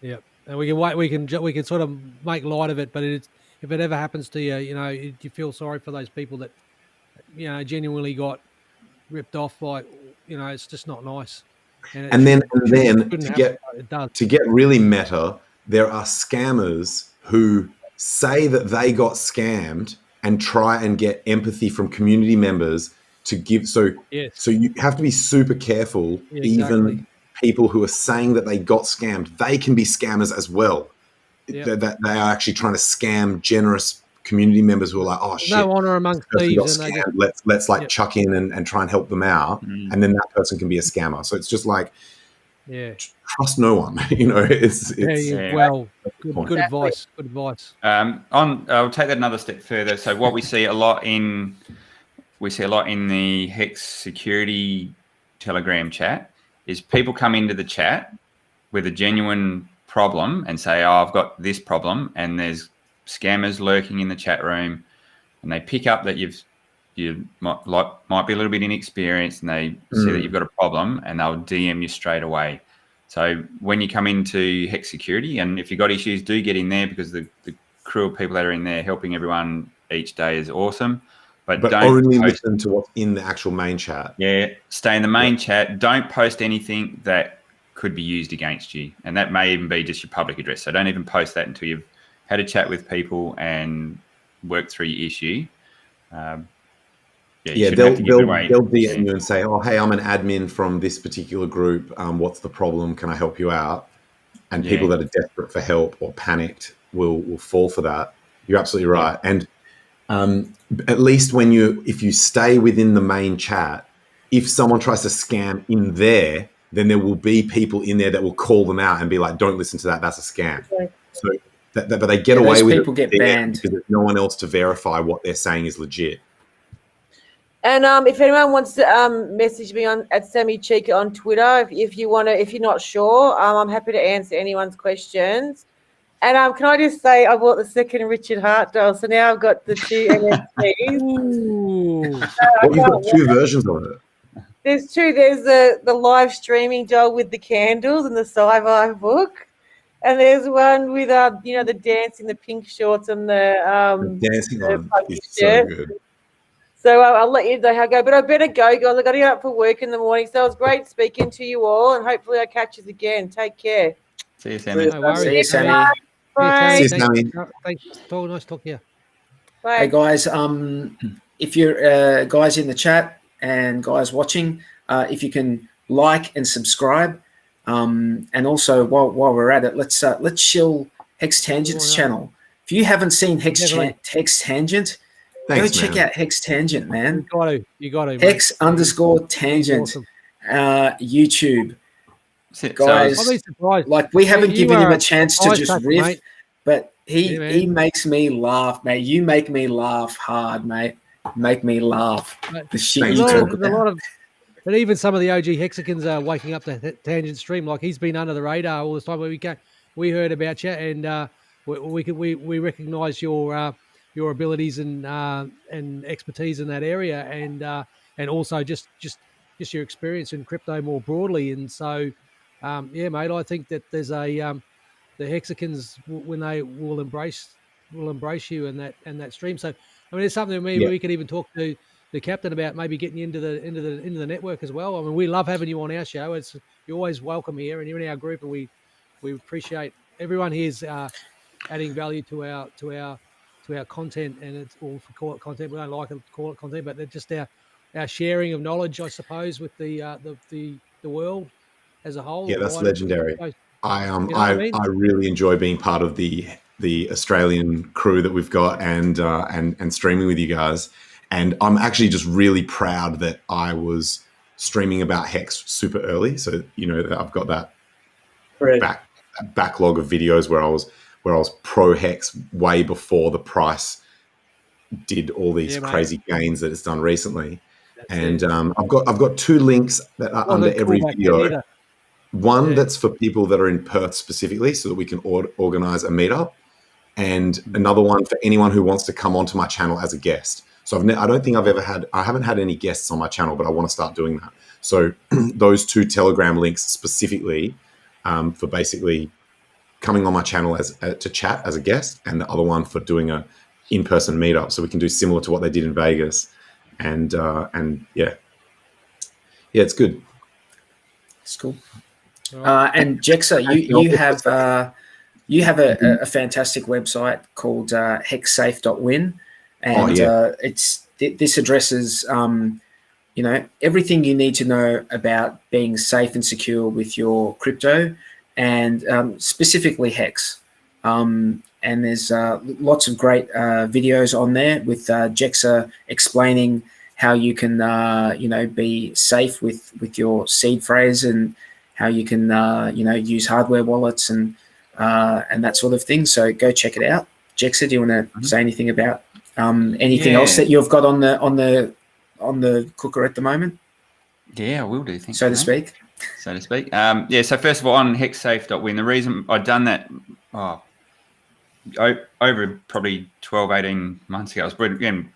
Yeah, and we can sort of make light of it, but if it ever happens to you, you feel sorry for those people that genuinely got ripped off by, it's just not nice.
And then to get really meta, there are scammers who say that they got scammed and try and get empathy from community members to give. So you have to be super careful. Yeah, exactly. Even people who are saying that they got scammed, they can be scammers as well. Yep. That they are actually trying to scam generous community members who are like, oh shit,
no honor amongst thieves, and
let's chuck in and try and help them out, and then that person can be a scammer. So it's just like, trust no one. It's
good advice. Good advice.
I'll take that another step further. So what we see a lot in the Hex security Telegram chat is people come into the chat with a genuine problem and say, oh, I've got this problem, and there's scammers lurking in the chat room, and they pick up that you might be a little bit inexperienced, and they see that you've got a problem, and they'll DM you straight away. So when you come into Hex Security, and if you've got issues, do get in there, because the crew of people that are in there helping everyone each day is awesome. But don't
only listen to what's in the actual main chat.
Yeah, stay in the main chat. Don't post anything that could be used against you, and that may even be just your public address. So don't even post that until you've had a chat with people and work through your issue. They'll DM you and say, oh, hey, I'm an admin from this particular group. What's the problem? Can I help you out? And people that are desperate for help or panicked will fall for that. You're absolutely right. And at least if you stay within the main chat, if someone tries to scam in there, then there will be people in there that will call them out and be like, don't listen to that. That's a scam. Okay. So but they get away with it. People get banned because there's no one else to verify what they're saying is legit.
And if anyone wants to message me at Sammy Chica on Twitter, if you're not sure, I'm happy to answer anyone's questions. And can I just say, I bought the second Richard Hart doll, so now I've got the two NFTs.
You've got two versions of it.
There's two. There's the live streaming doll with the candles and the sci-fi book, and there's one with the dancing, the pink shorts, and the
dancing one is so good.
So I'll let you know how I go, but I better go, guys. I got to get up for work in the morning. So it was great speaking to you all, and hopefully I catch you again. Take care.
See you, Sammy.
See you, Sammy.
Bye.
See you, Sammy.
Thanks. Nice to talk to you.
Bye.
Hey guys, if you're guys in the chat and guys watching, if you can like and subscribe, and also while we're at it, let's shill Hex Tangent's channel. If you haven't seen Hex Tangent, go check out Hex Tangent, man.
You got to.
Hex_Tangent, awesome. YouTube. Guys, like we haven't given him a chance to just riff, mate. But he makes me laugh, mate. You make me laugh hard, mate. Make me laugh. The shit you talk about.
But even some of the OG Hexicans are waking up to Tangent stream. Like he's been under the radar all this time. We heard about you, and we recognise your abilities and expertise in that area, and also just your experience in crypto more broadly. And so, mate, I think that there's the Hexicans when they will embrace you and that stream. So I mean, it's something that maybe we could even talk to the captain about, maybe getting you into the network as well. I mean, we love having you on our show. You're always welcome here, and you're in our group, and we appreciate everyone here's adding value to our content, and it's all for call it content. We don't like to call it content, but they're just our sharing of knowledge, I suppose, with the world as a whole.
Yeah, that's legendary. I really enjoy being part of the Australian crew that we've got and streaming with you guys. And I'm actually just really proud that I was streaming about Hex super early. So, that I've got that backlog of videos where I was pro Hex way before the price did all these crazy gains that it's done recently. And I've got 2 links that are under every video. One that's for people that are in Perth specifically, so that we can organize a meetup, and another one for anyone who wants to come onto my channel as a guest. So I don't think I haven't had any guests on my channel, but I want to start doing that. So those 2 Telegram links specifically for basically coming on my channel to chat as a guest, and the other one for doing a in-person meetup, so we can do similar to what they did in Vegas. And yeah, it's good.
It's cool. And Jexa, you have a fantastic website called hexsafe.win, and this addresses everything you need to know about being safe and secure with your crypto, and specifically Hex. And there's lots of great videos on there with Jexa explaining how you can be safe with your seed phrase, and how you can use hardware wallets and that sort of thing. So go check it out. Jexa, do you want to say anything about anything else that you've got on the cooker at the moment?
Yeah, I will do. Thanks,
so to speak.
So first of all, on hexsafe.win, the reason I'd done that over probably 12, 18 months ago,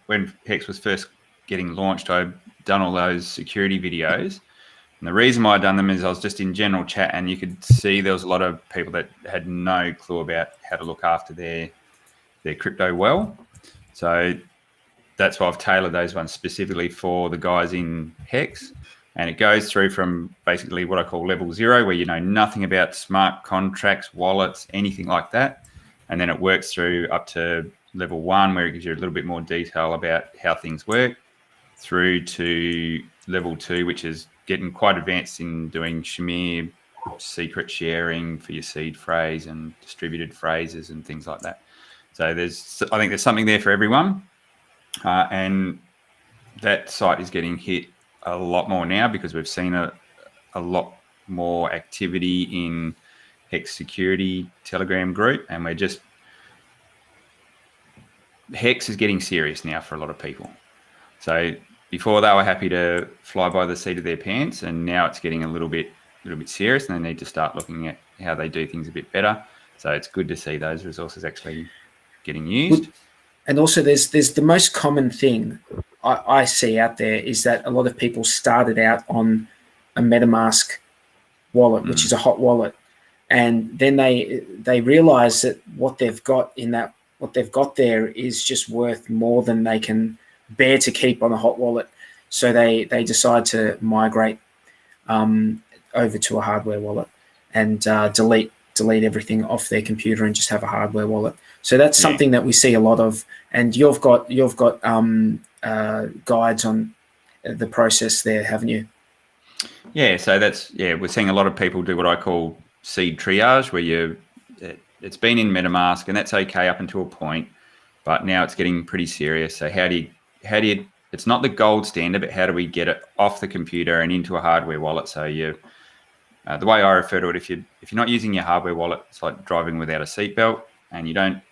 when Hex was first getting launched, I'd done all those security videos. And the reason why I'd done them is I was just in general chat, and you could see there was a lot of people that had no clue about how to look after their crypto well. So that's why I've tailored those ones specifically for the guys in Hex. And it goes through from basically what I call level 0, where you know nothing about smart contracts, wallets, anything like that. And then it works through up to level 1, where it gives you a little bit more detail about how things work, through to level 2, which is getting quite advanced in doing Shamir secret sharing for your seed phrase and distributed phrases and things like that. So I think there's something there for everyone. And that site is getting hit a lot more now, because we've seen a lot more activity in Hex Security Telegram group, and Hex is getting serious now for a lot of people. So before they were happy to fly by the seat of their pants, and now it's getting a little bit serious, and they need to start looking at how they do things a bit better. So it's good to see those resources actually getting used.
And also there's the most common thing I see out there is that a lot of people started out on a MetaMask wallet, which is a hot wallet, and then they realize that what they've got there is just worth more than they can bear to keep on a hot wallet. So they decide to migrate over to a hardware wallet and delete everything off their computer and just have a hardware wallet. So that's something that we see a lot of, and you've got guides on the process there, haven't you?
Yeah, so we're seeing a lot of people do what I call seed triage, where it's been in MetaMask, and that's okay up until a point, but now it's getting pretty serious. So how do you it's not the gold standard, but how do we get it off the computer and into a hardware wallet? So the way I refer to it, if you're not using your hardware wallet, it's like driving without a seatbelt, and you don't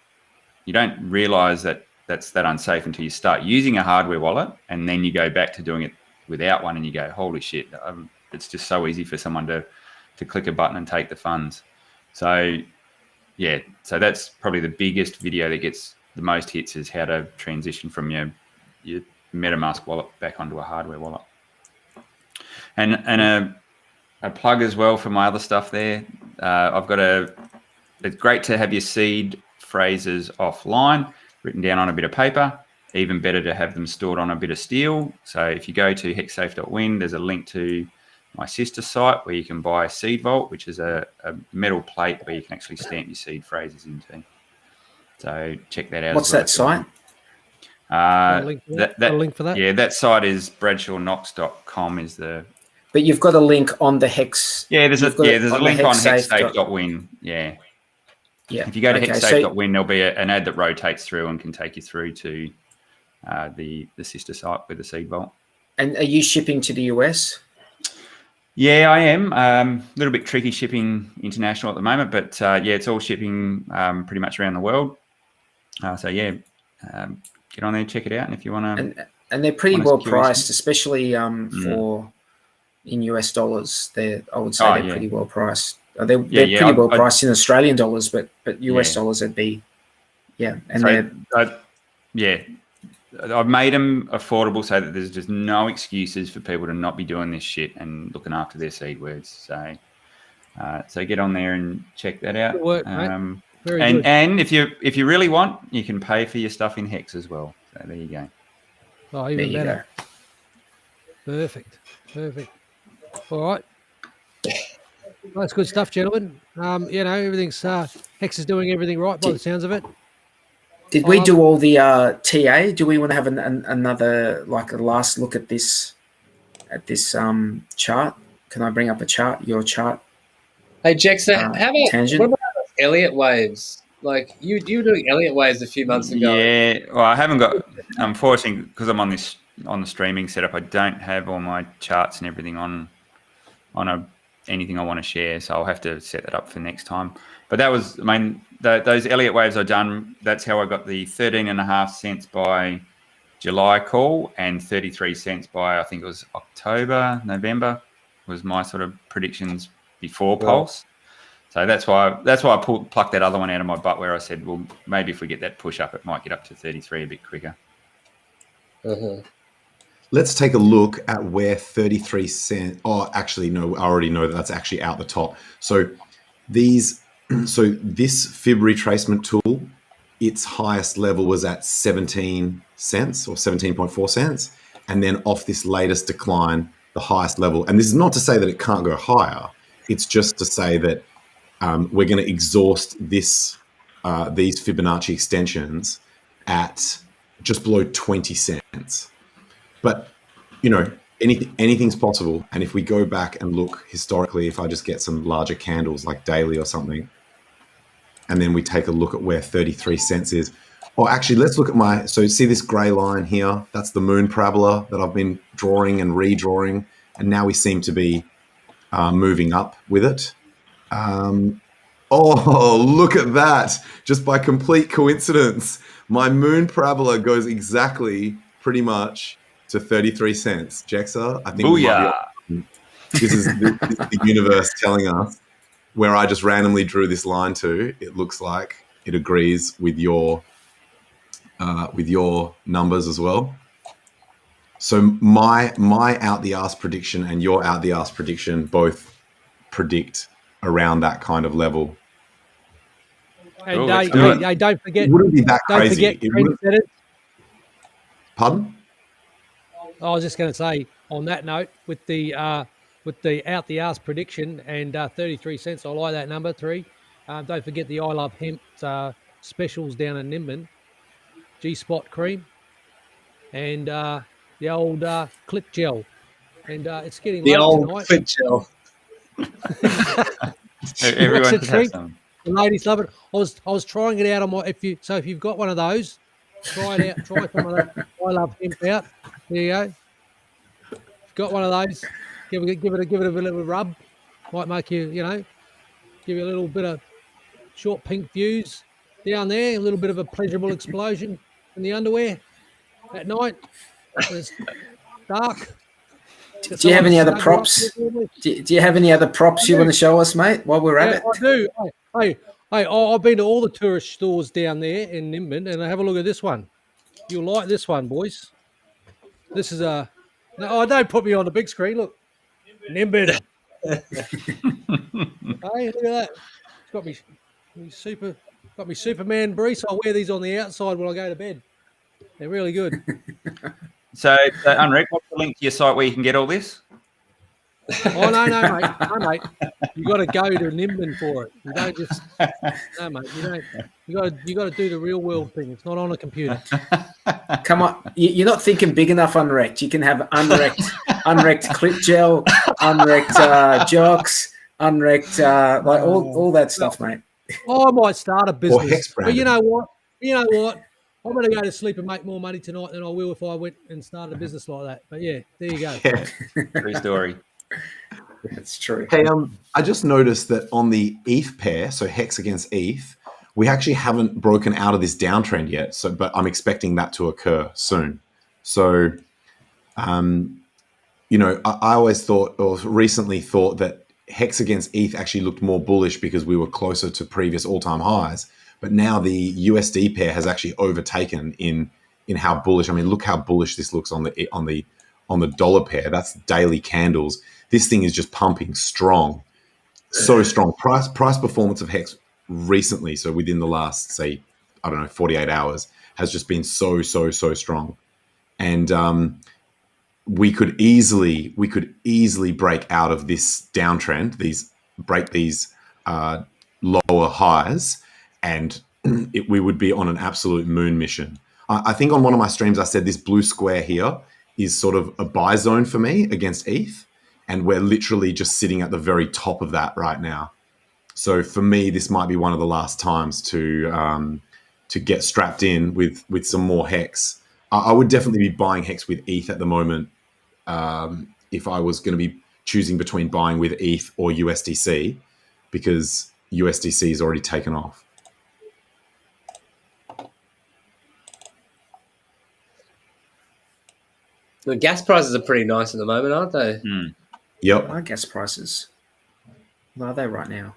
realize that that's that unsafe until you start using a hardware wallet, and then you go back to doing it without one, and you go, holy shit, it's just so easy for someone to click a button and take the funds. So so that's probably the biggest video that gets the most hits, is how to transition from your MetaMask wallet back onto a hardware wallet. And a plug as well for my other stuff there. It's great to have your seed phrases offline, written down on a bit of paper. Even better to have them stored on a bit of steel. So if you go to hexsafe.win, there's a link to my sister site where you can buy Seed Vault, which is a metal plate where you can actually stamp your seed phrases into. So check that out.
What's that site?
A link for that?
Yeah, that site is bradshawknox.com is the...
But you've got a link on the Hex...
Yeah, there's a link on hexsafe.win. Yeah.
Yeah.
If you go to hexsafe.win, there'll be an ad that rotates through and can take you through to the sister site with the Seed Vault. And
are you shipping to the US?
Yeah, I am. A little bit tricky shipping international at the moment, but it's all shipping pretty much around the world. Get on there, check it out, and if you want to
And they're pretty
Honest
well
curiosity.
priced, especially for in US dollars. I would say they're pretty well priced. They're pretty well priced in Australian dollars, but US dollars would be, And
so I've made them affordable so that there's just no excuses for people to not be doing this shit and looking after their seed words. So get on there and check that out.
Good work, mate. Very
good.
good.
And if you really want, you can pay for your stuff in Hex as well. So there you go.
Oh, even
there you
better.
go.
Perfect. All right. Well, that's good stuff, gentlemen. Everything's Hex is doing everything right by the sounds of it.
Did we do all the TA? Do we want to have another a last look at this chart? Can I bring up a chart? Your chart.
Hey, Jackson, how about
tangent?
what about Elliott waves? Like you were doing Elliott waves a few months ago.
Yeah, well, I haven't got. Unfortunately, because I'm on the streaming setup, I don't have all my charts and everything on anything I want to share. So I'll have to set that up for next time. But that was, those Elliott waves I've done. That's how I got the 13.5 cents by July call and 33 cents by, I think it was November was my sort of predictions before Pulse. So that's why I plucked that other one out of my butt, where I said, well, maybe if we get that push up, it might get up to 33 a bit quicker.
Let's take a look at where 33 cents. Oh, actually, no, I already know that's actually out the top. So this fib retracement tool, its highest level was at 17 cents or 17.4 cents. And then off this latest decline, the highest level, and this is not to say that it can't go higher. It's just to say that we're going to exhaust these Fibonacci extensions at just below 20 cents. But, anything's possible. And if we go back and look historically, if I just get some larger candles like daily or something, and then we take a look at where 33 cents is. Or actually, let's look at so see this gray line here? That's the moon parabola that I've been drawing and redrawing. And now we seem to be moving up with it. Look at that. Just by complete coincidence, my moon parabola goes exactly pretty much to 33 cents. Jexa, I think this is the universe telling us, where I just randomly drew this line to. It looks like it agrees with your numbers as well. So my out the arse prediction and your out the arse prediction both predict around that kind of level.
And don't forget.
It wouldn't be that crazy. Pardon?
I was just going to say, on that note, with the out the arse prediction and 33 cents, I like that number 3. Don't forget the I Love Hemp specials down in Nimbin, G-Spot cream, and the old clip gel, and it's getting
the
late
old
tonight.
clip gel.
Everyone should have some.
The ladies love it. I was trying it out on my. If you've got one of those, try it out. Try some of that I Love Hemp out. There you go. If you've got one of those, give it a bit of a rub. Might make you give you a little bit of short pink views down there. A little bit of a pleasurable explosion in the underwear at night when it's dark.
Do you have any other props? Do you have any other props you want to show us, mate, while we're at it?
I do. Hey, I've been to all the tourist stores down there in Nimbin, and have a look at this one. You'll like this one, boys. This is a... No, don't put me on the big screen. Look. Nimbin. Hey, look at that. It's got me Superman Breeze. I'll wear these on the outside when I go to bed. They're really good.
So, Unrec, what's the link to your site where you can get all this?
Oh, no, mate. No, mate. You got to go to Nimbin for it. You don't just... No, mate. You got to do the real world thing. It's not on a computer.
Come on. You're not thinking big enough, Unwrecked. You can have unwrecked clip gel, unwrecked jocks, unwrecked, all that stuff, mate.
I might start a business.
Hex
But you know what? I'm going to go to sleep and make more money tonight than I will if I went and started a business like that. But yeah, there you go.
True story.
That's true.
Hey, I just noticed that on the ETH pair, so Hex against ETH, we actually haven't broken out of this downtrend yet. But I'm expecting that to occur soon. So, you know, I always thought, or recently thought, that Hex against ETH actually looked more bullish because we were closer to previous all-time highs. But now the USD pair has actually overtaken in how bullish. I mean, look how bullish this looks on the dollar pair. That's daily candles. This thing is just pumping strong, so strong. Price performance of Hex recently, so within the last, say, I don't know, 48 hours, has just been so strong. And we could easily break out of this downtrend, break these lower highs, and we would be on an absolute moon mission. I think on one of my streams I said this blue square here is sort of a buy zone for me against ETH, and we're literally just sitting at the very top of that right now. So for me, this might be one of the last times to get strapped in with some more Hex. I would definitely be buying Hex with ETH at the moment if I was going to be choosing between buying with ETH or USDC, because USDC is already taken off.
The gas prices are pretty nice at the moment, aren't they?
Yep.
Our gas prices. What are they right now?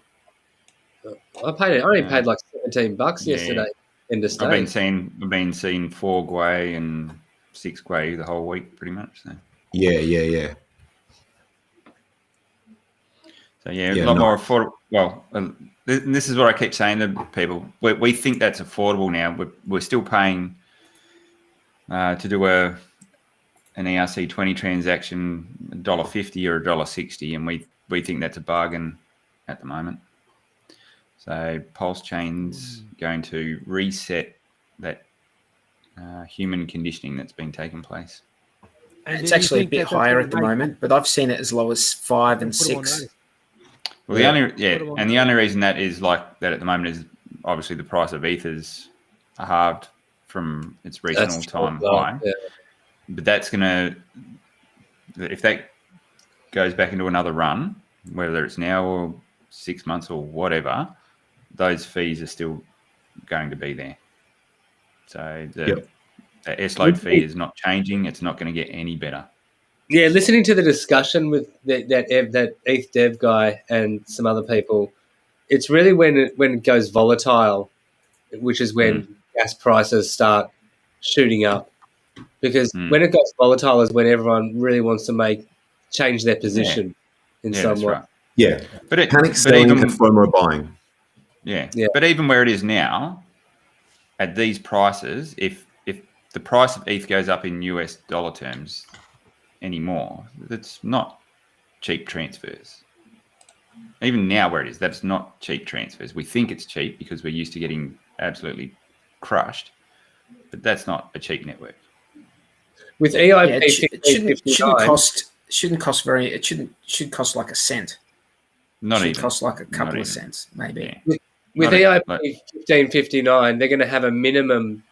I only paid like $17 yesterday in the state.
I've been seeing 4 Gwei and 6 Gwei the whole week, pretty much. So.
Yeah.
So a lot more affordable. Well, this is what I keep saying to people. We think that's affordable now. We're still paying to do an ERC20 transaction $1.50 or $1.60, and we think that's a bargain at the moment. So Pulse Chain's going to reset that human conditioning that's been taking place.
It's actually a bit higher at the moment, but I've seen it as low as 5 and 6.
Well, the only reason that is like that at the moment is obviously the price of ETH is halved from its recent all-time high. Yeah. But that's if that goes back into another run, whether it's now or 6 months or whatever, those fees are still going to be there. So the S-load fee is not changing. It's not going to get any better.
Yeah, listening to the discussion with that ETH dev guy and some other people, it's really when it goes volatile, which is when gas prices start shooting up. Because when it goes volatile is when everyone really wants to change their position in some way.
Right. Yeah, panic selling and FOMO buying.
Yeah, but even where it is now, at these prices, if the price of ETH goes up in US dollar terms anymore, that's not cheap transfers. Even now where it is, that's not cheap transfers. We think it's cheap because we're used to getting absolutely crushed, but that's not a cheap network.
With EIP,
it should cost like a cent. Cost like a couple of cents, maybe.
Yeah. With EIP 1559, they're going to have a minimum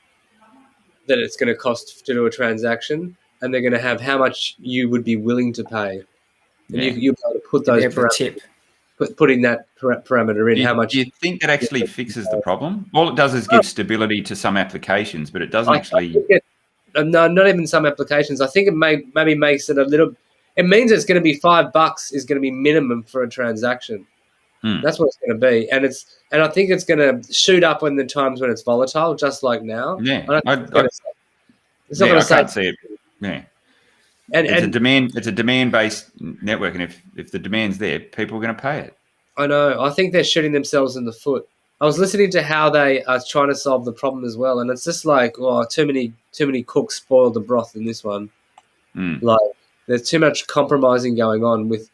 that it's going to cost to do a transaction, and they're going to have how much you would be willing to pay. And you'll be able to put those parameters, putting that parameter in. How much?
Do you think that actually fixes the problem? All it does is give stability to some applications, but it doesn't actually.
No, not even some applications. I think it maybe makes it a little. It means it's going to be $5 is going to be minimum for a transaction. That's what it's going to be, and I think it's going to shoot up when the times when it's volatile, just like now.
Yeah,
it's not going to say.
I can't see it. Yeah, and it's a demand-based network, and if the demand's there, people are going to pay it.
I know. I think they're shooting themselves in the foot. I was listening to how they are trying to solve the problem as well, and it's just like, too many cooks spoiled the broth in this one. Like, there's too much compromising going on with.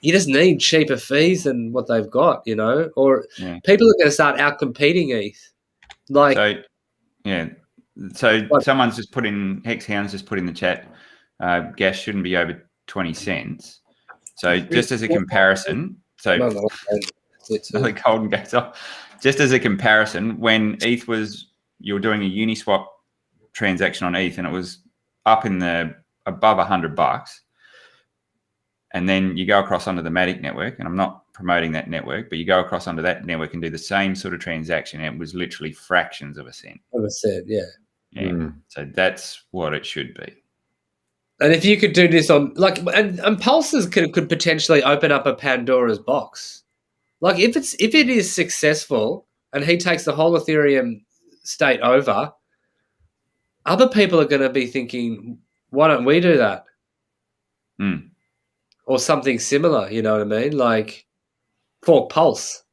You just need cheaper fees than what they've got, or people are going to start out-competing ETH.
So someone's just put in, Hex Hound's just put in the chat, gas shouldn't be over 20 cents. So just as a comparison, the golden gas off. Just as a comparison, when ETH you were doing a Uniswap transaction on ETH and it was up in above $100, and then you go across onto the Matic network, and I'm not promoting that network, but you go across onto that network and do the same sort of transaction, and it was literally fractions of a cent.
Of a cent, yeah.
Yeah. So that's what it should be.
And if you could do this on and Pulses could potentially open up a Pandora's box. Like if it is successful and he takes the whole Ethereum state over, other people are going to be thinking, why don't we do that? Or something similar, you know what I mean? Like fork Pulse.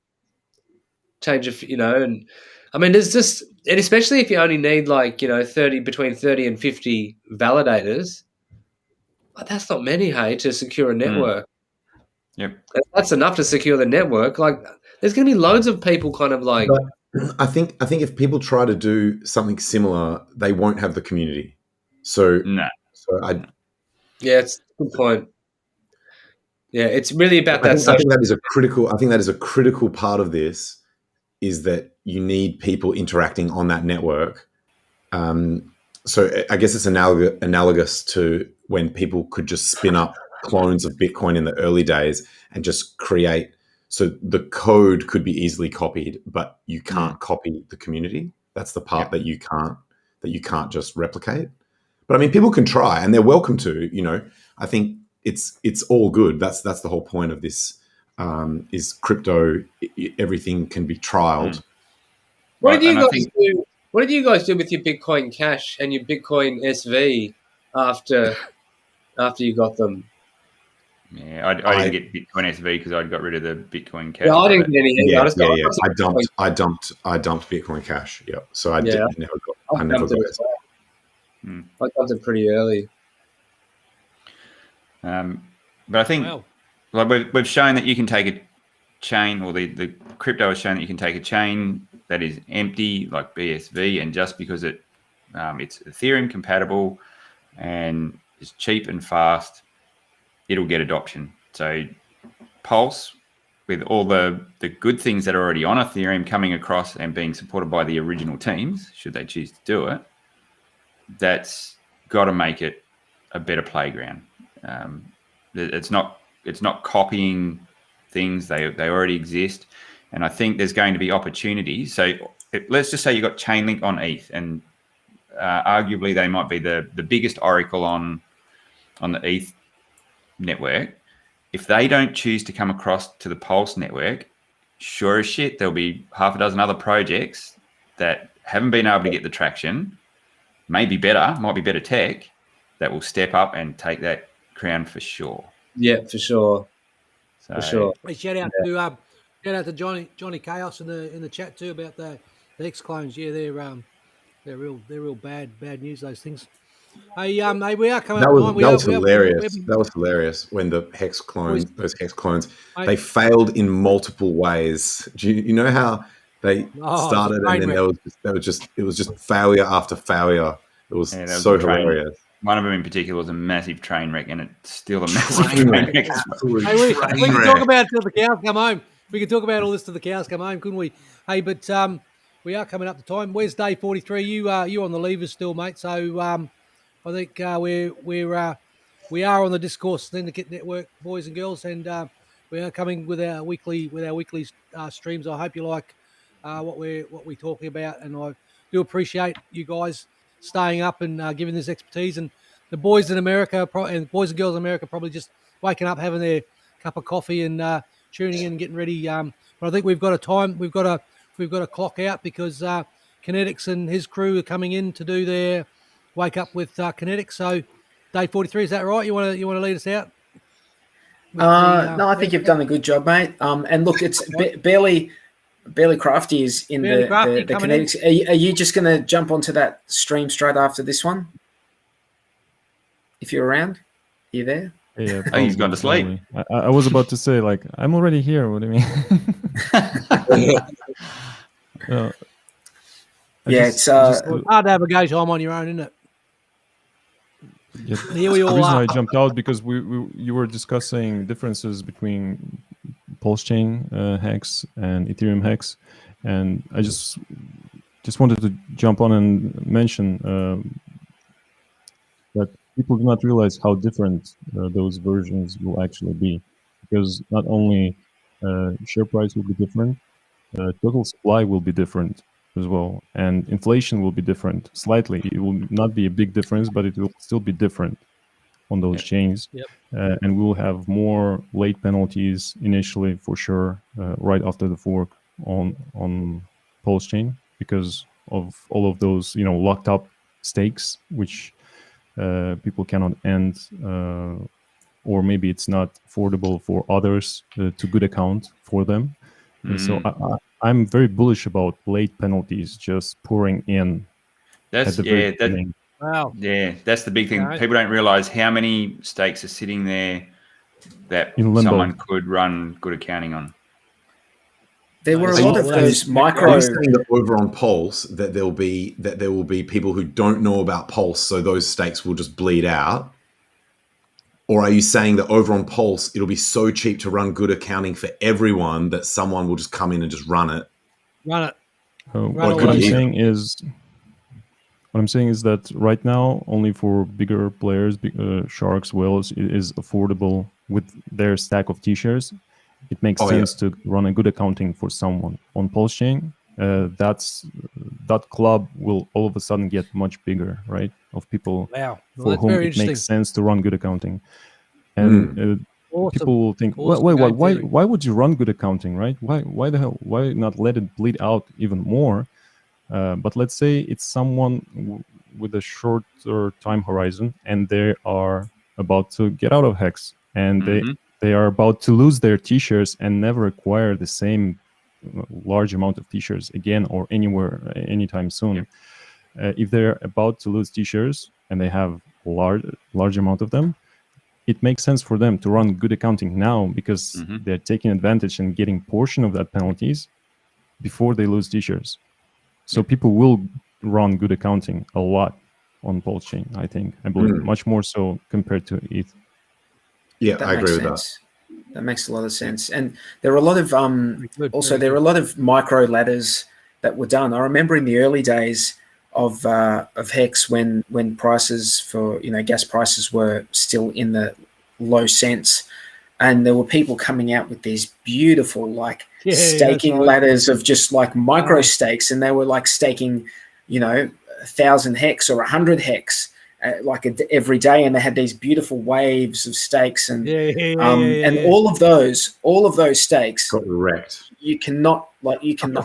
Change of, and I mean, there's just, and especially if you only need between 30 and 50 validators, but that's not many, hey, to secure a network.
Yep.
That's enough to secure the network. Like, there's going to be loads of people kind of like.
But I think if people try to do something similar, they won't have the community. So
no.
Yeah, it's a good point. Yeah, it's really about
I
that.
think that is a critical. I think that is a critical part of this. Is that you need people interacting on that network. So I guess it's analogous to when people could just spin up clones of Bitcoin in the early days and just create. So the code could be easily copied, but you can't copy the community. That's the part that you can't just replicate. But I mean, people can try, and they're welcome to. I think it's all good. That's the whole point of this. Is crypto? Everything can be trialed.
What did you guys do? What did you guys do with your Bitcoin Cash and your Bitcoin SV after you got them?
Yeah, I didn't get Bitcoin SV because I'd got rid of the Bitcoin Cash.
Yeah, I didn't get any.
Yeah. I dumped Bitcoin Cash. Yeah, so I never got. I never got it.
I dumped it pretty early.
But I think.
Wow.
Like we've shown that you can take a chain, or the crypto has shown that you can take a chain that is empty, like BSV, and just because it's Ethereum compatible and is cheap and fast, it'll get adoption. So Pulse, with all the good things that are already on Ethereum coming across and being supported by the original teams, should they choose to do it, that's got to make it a better playground. It's not copying things. They already exist. And I think there's going to be opportunities. So let's just say you got Chainlink on ETH, and arguably they might be the biggest oracle on the ETH network. If they don't choose to come across to the Pulse network, sure as shit, there'll be half a dozen other projects that haven't been able to get the traction, might be better tech, that will step up and take that crown for sure.
Yeah, for sure.
So,
For sure.
Hey, shout out to Johnny Chaos in the chat too about the Hex clones. Yeah, they're real bad news, those things. Hey, we are coming.
That was hilarious.
We have,
that was hilarious when those Hex clones, they failed in multiple ways. Do you know how they started and then it was just failure after failure. It was so hilarious.
One of them in particular was a massive train wreck, and it's still a massive train wreck.
We can talk about it till the cows come home. We can talk about all this till the cows come home, couldn't we? Hey, but we are coming up to time. Where's day 43? You on the levers still, mate. So I think we are on the Discourse Syndicate Network, boys and girls, and we are coming with our weekly streams. I hope you like what we're talking about, and I do appreciate you guys staying up and giving this expertise. And the boys in America and boys and girls in America probably just waking up, having their cup of coffee and tuning in and getting ready. But I think we've got a time. We've got a clock out because KNTX and his crew are coming in to do their wake up with KNTX. So day 43, is that right? You want to lead us out?
No, I think you've done a good job, mate. And look, it's barely Crafty is in the KNTX. Are you just going to jump onto that stream straight after this one? If you're around, are you there?
Yeah,
he's gone to sleep.
I was about to say, like, I'm already here. What do you mean?
It's
hard to have a go time on your own, isn't it?
Yeah,
Here we all
the reason
are.
I jumped out because you were discussing differences between Pulse Chain Hex and Ethereum Hex, and I just wanted to jump on and mention that people do not realize how different those versions will actually be, because not only share price will be different, total supply will be different. as well, and inflation will be different slightly. It will not be a big difference, but it will still be different on those chains.
Yep.
And we will have more late penalties initially for sure, right after the fork on Pulse chain, because of all of those locked up stakes which people cannot end, or maybe it's not affordable for others to good account for them. And so I'm very bullish about late penalties just pouring in.
That's
Wow.
Yeah, that's the big thing.
Right.
People don't realize how many stakes are sitting there that
In limbo.
someone could run good accounting on.
There were a
Are
lot
you-
of those
Are
micro.
you saying that over on Pulse that there will be people who don't know about Pulse, so those stakes will just bleed out? Or are you saying that over on Pulse it'll be so cheap to run good accounting for everyone that someone will just come in and just run it?
Run it.
What
away.
I'm saying is that right now only for bigger players, sharks, whales, it is affordable with their stack of T-shares. It makes sense to run a good accounting for someone on Pulse chain. That club will all of a sudden get much bigger, right? Of people
Wow. Well,
for
that's
whom
very
it
interesting.
makes sense to run good accounting. And
Awesome.
people will think,
Awesome
wait,
game
why
theory.
would you run good accounting, right? Why the hell? Why not let it bleed out even more? But let's say it's someone with a shorter time horizon, and they are about to get out of Hex, and they are about to lose their T-shares and never acquire the same large amount of T-shares again or anywhere anytime soon. If they're about to lose T-shares and they have large amount of them, it makes sense for them to run good accounting now because they're taking advantage and getting portion of that penalties before they lose T-shares. So people will run good accounting a lot on Pulse chain, I think. I believe much more so compared to ETH.
Yeah,
That
I agree
makes
with
sense. That makes a lot of sense. And there are a lot of
Good,
there are a lot of micro ladders that were done. I remember in the early days of Hex when prices for gas prices were still in the low cents, and there were people coming out with these beautiful staking ladders of just micro stakes, and they were staking 1,000 hex or 100 hex every day, and they had these beautiful waves of stakes, and and all of those stakes
Got wrecked.
you cannot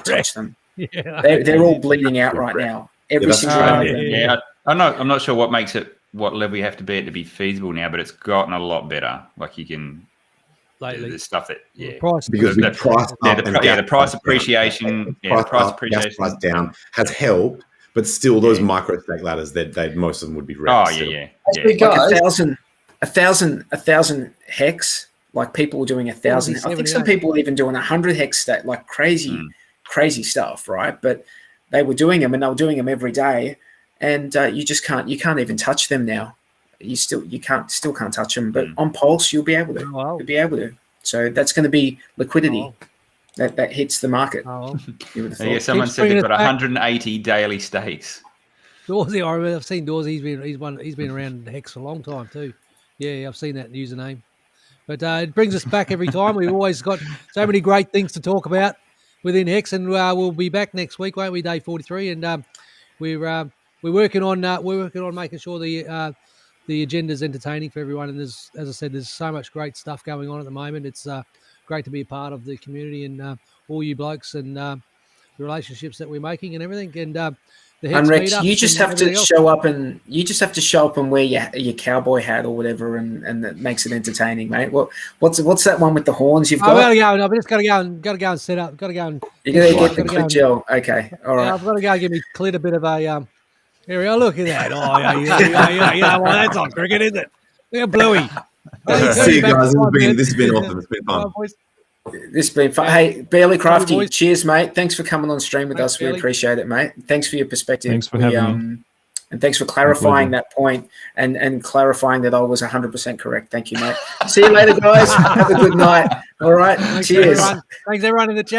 touch them.
Yeah.
They're all bleeding out right now. Every single one of them.
Yeah, I'm not sure what makes it, what level you have to be at to be feasible now, but it's gotten a lot better. Like you can
Lately.
the stuff that
Because we priced up
the price appreciation,
gas price down has helped, but still those micro stake ladders, they most of them would be wrecked.
Oh
still.
yeah.
Like a thousand hex. Like people were doing 1,000. I think some people were even doing 100 hex stake, like crazy stuff, right? But they were doing them, and they were doing them every day, and you can't even touch them now. You still can't touch them, but on Pulse you'll be able to.
Wow.
You'll be able to. So that's going to be liquidity that hits the market.
Oh.
Someone said they've got 180 daily stakes.
Dorsey, I remember, I've seen Dorsey. He's been around Hex for a long time too. Yeah, I've seen that username. But it brings us back every time. We've always got so many great things to talk about within Hex, and we'll be back next week, won't we? Day 43, and we're working on making sure the agenda's entertaining for everyone. And as I said, there's so much great stuff going on at the moment. It's great to be a part of the community and all you blokes and the relationships that we're making and everything. And the Hex
Rex,
meetups
you just
and
have to
everything
show up and wear your cowboy hat or whatever, and that makes it entertaining, mate. What's that one with the horns you've got?
I've got to go. No, but just got to go and set up. Got to go and
you got to get the clit gel. Okay, all right.
I've got to go and give me Clit a bit of a Here we go. Look at that. Oh yeah. Well, that's on cricket, isn't it? Look at Bluey.
See you guys. This has been awesome. It's been fun.
This has been fun. Hey, Barely Crafty, cheers, mate. Thanks for coming on stream with us.
Barely.
We appreciate it, mate. Thanks for your perspective.
Thanks for having me.
And thanks for clarifying that point and clarifying that I was 100% correct. Thank you, mate. See you later, guys. Have a good night. All right. Cheers.
Thanks, everyone in the chat.